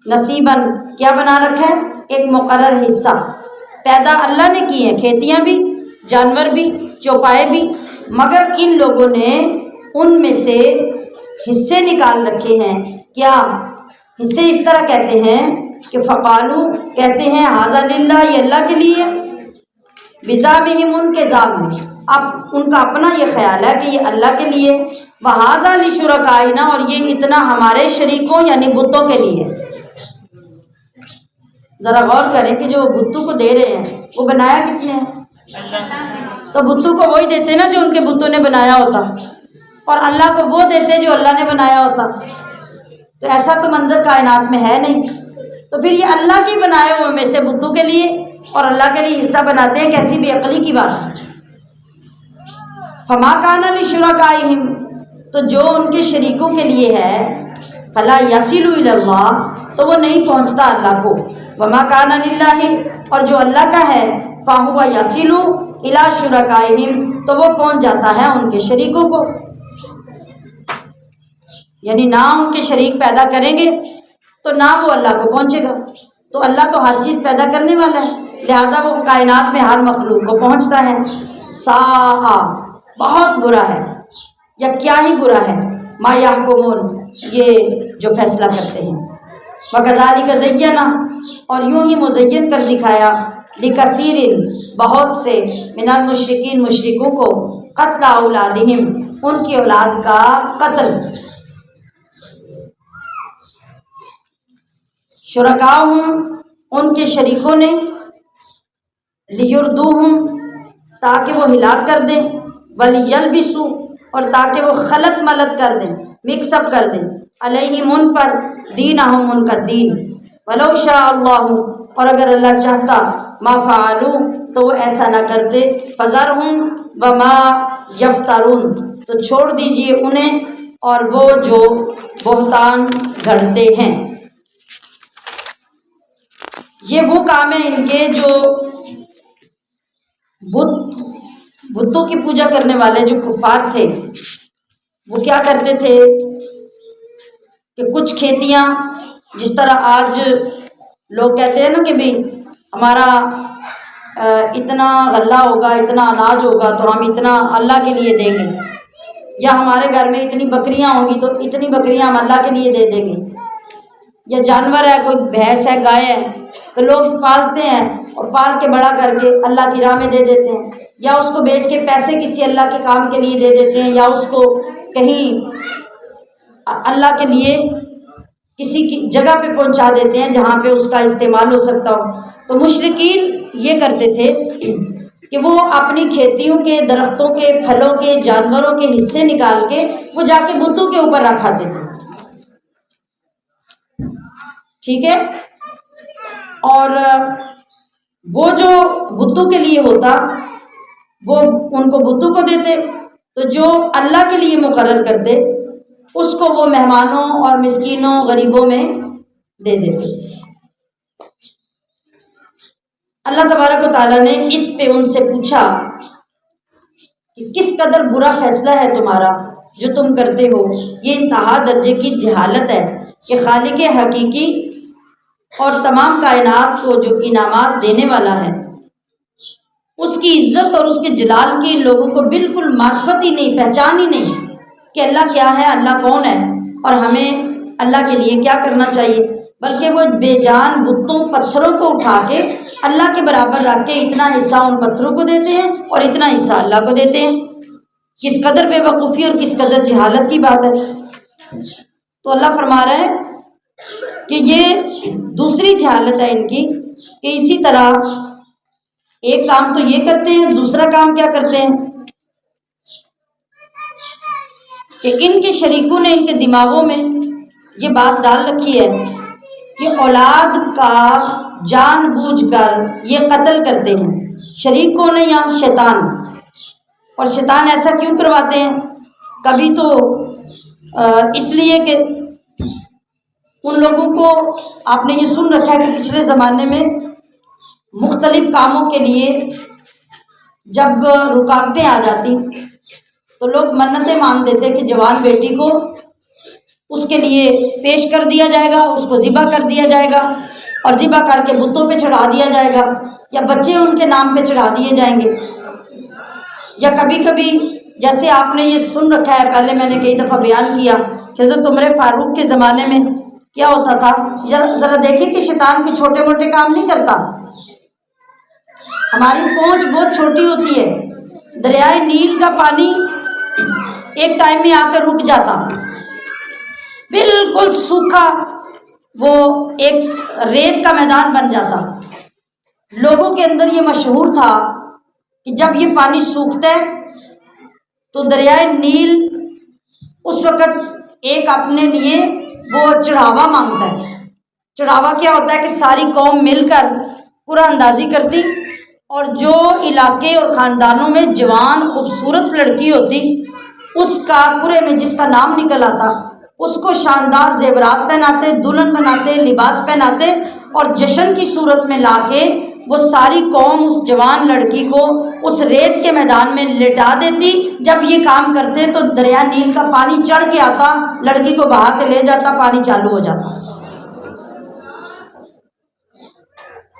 نصیباً، کیا بنا رکھا ہے؟ ایک مقرر حصہ پیدا اللہ نے کی ہیں، کھیتیاں بھی، جانور بھی، چوپائے بھی، مگر ان لوگوں نے ان میں سے حصے نکال رکھے ہیں۔ کیا حصے؟ اس طرح کہتے ہیں کہ فقالو، کہتے ہیں ھذا للہ، یہ اللہ کے لیے، بزعمہم، ان کے زعم میں، اب ان کا اپنا یہ خیال ہے کہ یہ اللہ کے لیے، وھذا لشرکائنا، اور یہ اتنا ہمارے شریکوں یعنی بتوں کے لیے۔ ذرا غور کریں کہ جو بتوں کو دے رہے ہیں وہ بنایا کس نے ہے؟ تو بتوں کو وہی دیتے نا جو ان کے بتوں نے بنایا ہوتا، اور اللہ کو وہ دیتے جو اللہ نے بنایا ہوتا۔ تو ایسا تو منظر کائنات میں ہے نہیں، تو پھر یہ اللہ کے بنائے ہوئے میں سے بتوں کے لیے اور اللہ کے لیے حصہ بناتے ہیں، کیسی بے عقلی کی بات ہے۔ فما کان لشرکائہم، تو جو ان کے شریکوں کے لیے ہے، فلا یصل الی اللہ، تو وہ نہیں پہنچتا اللہ کو، وما کان للہ، اور جو اللہ کا ہے، فہو یصل الی شرکائہم، تو وہ پہنچ جاتا ہے ان کے شریکوں کو۔ یعنی نہ ان کے شریک پیدا کریں گے تو نہ وہ اللہ کو پہنچے گا، تو اللہ تو ہر چیز پیدا کرنے والا ہے، لہٰذا وہ کائنات میں ہر مخلوق کو پہنچتا ہے۔ ساء، بہت برا ہے، یا کیا ہی برا ہے، ما یحکمون، یہ جو فیصلہ کرتے ہیں۔ وَكَذَلِكَ زَيَّنَا، اور یوں ہی مزین کر دکھایا، لِكَثِيرٍ، بہت سے، من المشرکین، مشرکوں کو، قتل اولادہم، ان کی اولاد کا قتل، شرکاؤہم، ان کے شریکوں نے، لیردوہم، تاکہ وہ ہلاک کر دیں، ولیلبسوا، اور تاکہ وہ خلط ملط کر دیں، مکس اپ کر دیں، علیہم، ان پر، دینہم، ان کا دین، ولو شاء اللہ، اور اگر اللہ چاہتا، ما فعلوا، تو وہ ایسا نہ کرتے، فذرہم وما یفترون، تو چھوڑ دیجئے انہیں اور وہ جو بہتان گھڑتے ہیں۔ یہ وہ کام ہے ان کے جو بتوں کی پوجا کرنے والے جو کفار تھے وہ کیا کرتے تھے کہ کچھ کھیتیاں جس طرح آج لوگ کہتے ہیں نا کہ بھی ہمارا اتنا غلہ ہوگا، اتنا اناج ہوگا تو ہم اتنا اللہ کے لیے دیں گے، یا ہمارے گھر میں اتنی بکریاں ہوں گی تو اتنی بکریاں ہم اللہ کے لیے دے دیں گے، یا جانور ہے کوئی بھینس ہے گائے ہے تو لوگ پالتے ہیں اور پال کے بڑا کر کے اللہ کی راہ میں دے دیتے ہیں، یا اس کو بیچ کے پیسے کسی اللہ کے کام کے لیے دے دیتے ہیں، یا اس کو کہیں اللہ کے لیے کسی کی جگہ پہ پہنچا دیتے ہیں جہاں پہ اس کا استعمال ہو سکتا ہو۔ تو مشرکین یہ کرتے تھے کہ وہ اپنی کھیتیوں کے درختوں کے پھلوں کے جانوروں کے حصے نکال کے وہ جا کے بتوں کے اوپر رکھاتے تھے، ٹھیک ہے، اور وہ جو بتوں کے لیے ہوتا وہ ان کو بتوں کو دیتے، تو جو اللہ کے لیے مقرر کرتے اس کو وہ مہمانوں اور مسکینوں غریبوں میں دے دیتے۔ اللہ تبارک و تعالیٰ نے اس پہ ان سے پوچھا کہ کس قدر برا فیصلہ ہے تمہارا جو تم کرتے ہو، یہ انتہا درجے کی جہالت ہے کہ خالق حقیقی اور تمام کائنات کو جو انعامات دینے والا ہے اس کی عزت اور اس کے جلال کی لوگوں کو بالکل معرفت ہی نہیں، پہچان ہی نہیں کہ اللہ کیا ہے، اللہ کون ہے اور ہمیں اللہ کے لیے کیا کرنا چاہیے، بلکہ وہ بے جان بتوں پتھروں کو اٹھا کے اللہ کے برابر رکھ کے اتنا حصہ ان پتھروں کو دیتے ہیں اور اتنا حصہ اللہ کو دیتے ہیں۔ کس قدر بے وقوفی اور کس قدر جہالت کی بات ہے۔ تو اللہ فرما رہا ہے کہ یہ دوسری جہالت ہے ان کی کہ اسی طرح ایک کام تو یہ کرتے ہیں، دوسرا کام کیا کرتے ہیں کہ ان کے شریکوں نے ان کے دماغوں میں یہ بات ڈال رکھی ہے کہ اولاد کا جان بوجھ کر یہ قتل کرتے ہیں۔ شریک کون ہے یہاں؟ شیطان۔ اور شیطان ایسا کیوں کرواتے ہیں؟ کبھی تو اس لیے کہ ان لوگوں کو آپ نے یہ سن رکھا ہے کہ پچھلے زمانے میں مختلف کاموں کے لیے جب رکاوٹیں آ جاتی تو لوگ منتیں مانگ دیتے کہ جوان بیٹی کو اس کے لیے پیش کر دیا جائے گا، اس کو ذبح کر دیا جائے گا اور ذبح کر کے بتوں پہ چڑھا دیا جائے گا، یا بچے ان کے نام پہ چڑھا دیے جائیں گے۔ یا کبھی کبھی جیسے آپ نے یہ سن رکھا ہے، پہلے میں نے کئی دفعہ بیان کیا کہ حضرت عمر فاروق کے زمانے میں کیا ہوتا تھا، ذرا دیکھیں کہ شیطان کے چھوٹے موٹے کام نہیں کرتا، ہماری پہنچ بہت چھوٹی ہوتی ہے۔ دریائے نیل کا پانی ایک ٹائم میں آ کر رک جاتا، بالکل سوکھا، وہ ایک ریت کا میدان بن جاتا۔ لوگوں کے اندر یہ مشہور تھا کہ جب یہ پانی سوکھتا ہے تو دریائے نیل اس وقت ایک اپنے لیے وہ چڑھاوا مانگتا ہے۔ چڑھاوا کیا ہوتا ہے کہ ساری قوم مل کر پورا اندازی کرتی اور جو علاقے اور خاندانوں میں جوان خوبصورت لڑکی ہوتی اس کا پورے میں جس کا نام نکل آتا اس کو شاندار زیورات پہناتے، دلہن بناتے، لباس پہناتے اور جشن کی صورت میں لا کے وہ ساری قوم اس جوان لڑکی کو اس ریت کے میدان میں لٹا دیتی۔ جب یہ کام کرتے تو دریا نیل کا پانی چڑھ کے آتا، لڑکی کو بہا کے لے جاتا، پانی چالو ہو جاتا۔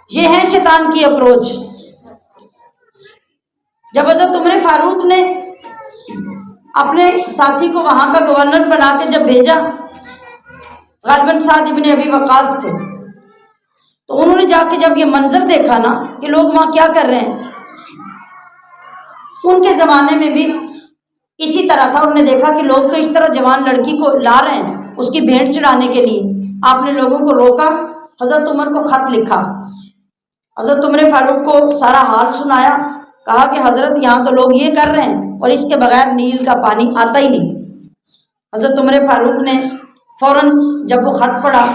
یہ ہے شیطان کی اپروچ۔ جب حضرت عمر فاروق نے اپنے ساتھی کو وہاں کا گورنر بنا کے جب بھیجا، غالباً سعد ابن ابی وقاص تھے، تو انہوں نے جا کے جب یہ منظر دیکھا نا کہ لوگ وہاں کیا کر رہے ہیں، ان کے زمانے میں بھی اسی طرح تھا۔ انہوں نے دیکھا کہ لوگ تو اس طرح جوان لڑکی کو لا رہے ہیں اس کی بھیٹ چڑھانے کے لیے۔ آپ نے لوگوں کو روکا، حضرت عمر کو خط لکھا، حضرت عمر فاروق کو سارا حال سنایا، کہا کہ حضرت یہاں تو لوگ یہ کر رہے ہیں اور اس کے بغیر نیل کا پانی آتا ہی نہیں۔ حضرت عمر فاروق نے فوراً جب وہ خط پڑھا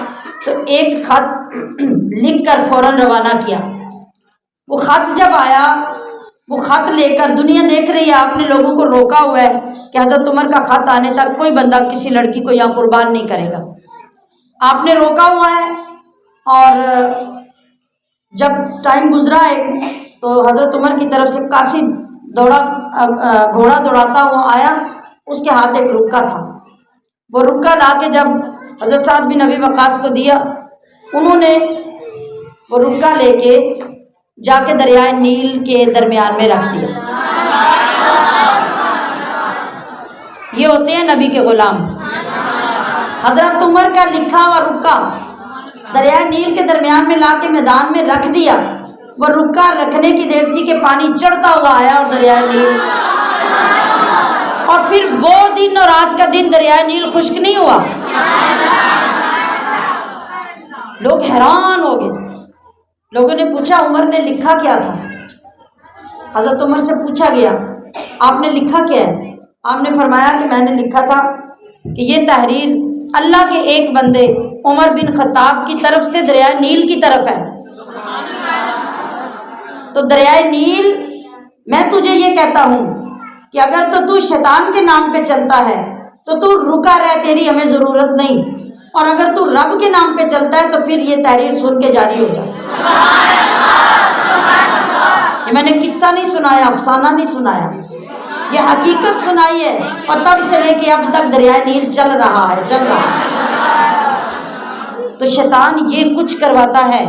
تو ایک خط لکھ کر فوراً روانہ کیا۔ وہ خط جب آیا، وہ خط لے کر دنیا دیکھ رہی ہے، آپ نے لوگوں کو روکا ہوا ہے کہ حضرت عمر کا خط آنے تک کوئی بندہ کسی لڑکی کو یہاں قربان نہیں کرے گا۔ آپ نے روکا ہوا ہے اور جب ٹائم گزرا ایک تو حضرت عمر کی طرف سے کاسی گھوڑا دوڑاتا ہوا آیا، اس کے ہاتھ ایک رکا تھا، وہ رکا لا کے جب حضرت سعد بن ابی وقاص کو دیا، انہوں نے وہ رکا لے کے جا کے دریائے نیل کے درمیان میں رکھ دیا۔ یہ ہوتے ہیں نبی کے غلام۔ حضرت عمر کا لکھا ہوا رکا دریائے نیل کے درمیان میں لا کے میدان میں رکھ دیا۔ وہ رکا رکھنے کی دیر تھی کہ پانی چڑھتا ہوا آیا اور دریائے نیل، اور پھر وہ دن اور آج کا دن دریائے نیل خشک نہیں ہوا۔ لوگ حیران ہو گئے، لوگوں نے پوچھا عمر نے لکھا کیا تھا؟ حضرت عمر سے پوچھا گیا آپ نے لکھا کیا ہے؟ آپ نے فرمایا کہ میں نے لکھا تھا کہ یہ تحریر اللہ کے ایک بندے عمر بن خطاب کی طرف سے دریائے نیل کی طرف ہے۔ تو دریائے نیل، میں تجھے یہ کہتا ہوں کہ اگر تو شیطان کے نام پہ چلتا ہے تو رکا رہ، تیری ہمیں ضرورت نہیں، اور اگر تو رب کے نام پہ چلتا ہے تو پھر یہ تحریر سن کے جاری ہو جائے۔ یہ میں نے قصہ نہیں سنایا، افسانہ نہیں سنایا، یہ حقیقت سنائی ہے، اور تب سے لے کے اب تک دریائے نیل چل رہا ہے، چل رہا ہے۔ تو شیطان یہ کچھ کرواتا ہے،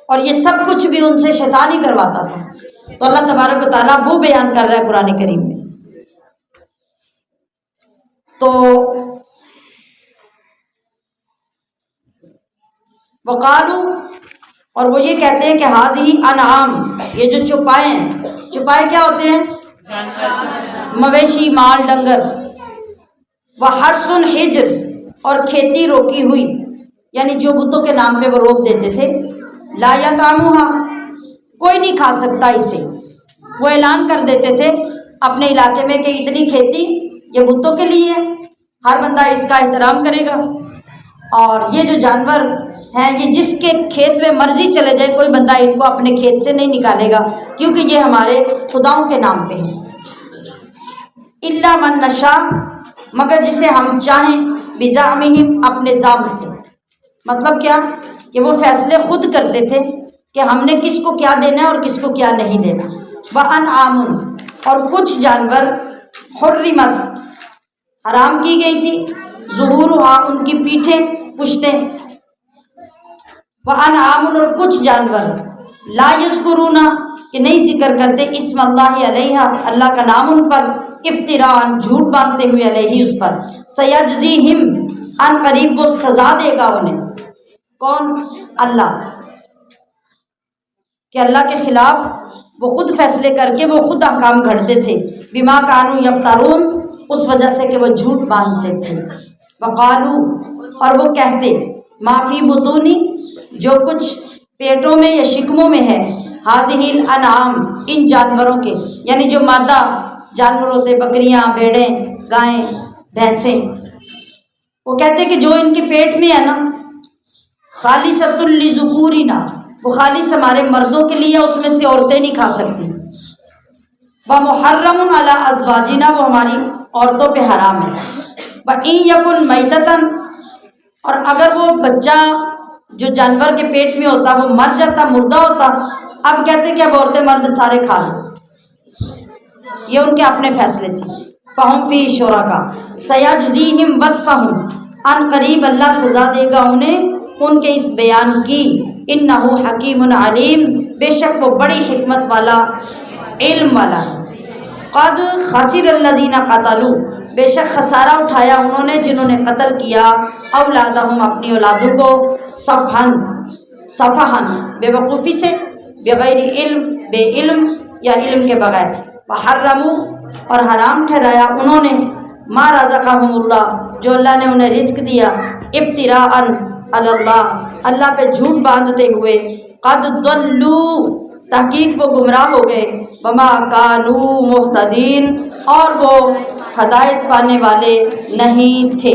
اور یہ سب کچھ بھی ان سے شیطان ہی کرواتا تھا۔ تو اللہ تبارک و تعالیٰ وہ بیان کر رہا ہے قرآن کریم میں۔ تو وقالو، اور وہ یہ کہتے ہیں کہ حاضی انعام، یہ جو چوپائے ہیں، چوپائے کیا ہوتے ہیں؟ مویشی، مال، ڈنگر۔ وحرث حجر، اور کھیتی روکی ہوئی، یعنی جو بتوں کے نام پہ وہ روک دیتے تھے۔ لا یطعمھا، کوئی نہیں کھا سکتا اسے۔ وہ اعلان کر دیتے تھے اپنے علاقے میں کہ اتنی کھیتی یہ بتوں کے لیے ہے، ہر بندہ اس کا احترام کرے گا، اور یہ جو جانور ہیں یہ جس کے کھیت میں مرضی چلے جائے، کوئی بندہ ان کو اپنے کھیت سے نہیں نکالے گا، کیونکہ یہ ہمارے خداؤں کے نام پہ ہیں۔ الا من نشاء، مگر جسے ہم چاہیں، بزعمہم، اپنے زعم سے۔ مطلب کیا؟ کہ وہ فیصلے خود کرتے تھے کہ ہم نے کس کو کیا دینا ہے اور کس کو کیا نہیں دینا۔ وانعام، اور کچھ جانور حرمت، حرام کی گئی تھی، ظہورھا، ان کی پیٹھیں، پشتیں۔ وانعام، اور کچھ جانور لا یذکرون، کہ نہیں ذکر کرتے، اسم اللہ علیہا، اللہ کا نام ان پر، افتراء، جھوٹ باندھتے ہوئے، علیہ، اس پر۔ سیجزیہم، ان قریب وہ سزا دے گا انہیں۔ کون؟ اللہ، کہ اللہ کے خلاف وہ خود فیصلے کر کے وہ خود احکام گھڑتے تھے، بما کانوا یفترون، اس وجہ سے کہ وہ جھوٹ باندھتے تھے۔ وقالو، اور وہ کہتے، ما فی بطونی، جو کچھ پیٹوں میں یا شکموں میں ہے، ھذہ الانعام، ان جانوروں کے، یعنی جو مادہ جانور ہوتے، بکریاں، بھیڑیں، گائیں، بھینسیں، وہ کہتے کہ جو ان کے پیٹ میں ہے نا، خالصۃ لذکورنا، وہ خالص ہمارے مردوں کے لیے، اس میں سے عورتیں نہیں کھا سکتی۔ ومحرم علی ازواجنا، وہ ہماری عورتوں پہ حرام ہے۔ وإن یکن میتۃ، اور اگر وہ بچہ جو جانور کے پیٹ میں ہوتا وہ مر جاتا، مردہ ہوتا، اب کہتے کہ اب عورتیں مرد سارے کھا لیں، یہ ان کے اپنے فیصلے تھے۔ فہم فی شرکاء، سیجزیہم وصفہم، ان قریب اللہ سزا دے گا انہیں ان کے اس بیان کی۔ انہ حکیم علیم، بے شک وہ بڑی حکمت والا، علم والا ہے۔ قد خسر الذین قتلوا، بے شک خسارہ اٹھایا انہوں نے جنہوں نے قتل کیا، اولادہم، اپنی اولادوں کو، سفہن، بے وقوفی سے، بغیر علم، بے علم یا علم کے بغیر۔ وحرموا، اور حرام ٹھہرایا انہوں نے، ما رزقہم اللہ، جو اللہ نے انہیں رزق دیا، ابتراء علی اللہ، اللہ پہ جھوٹ باندھتے ہوئے۔ قد ضلوا، تحقیق وہ گمراہ ہو گئے، وما کانوا مہتدین، اور وہ ہدایت پانے والے نہیں تھے۔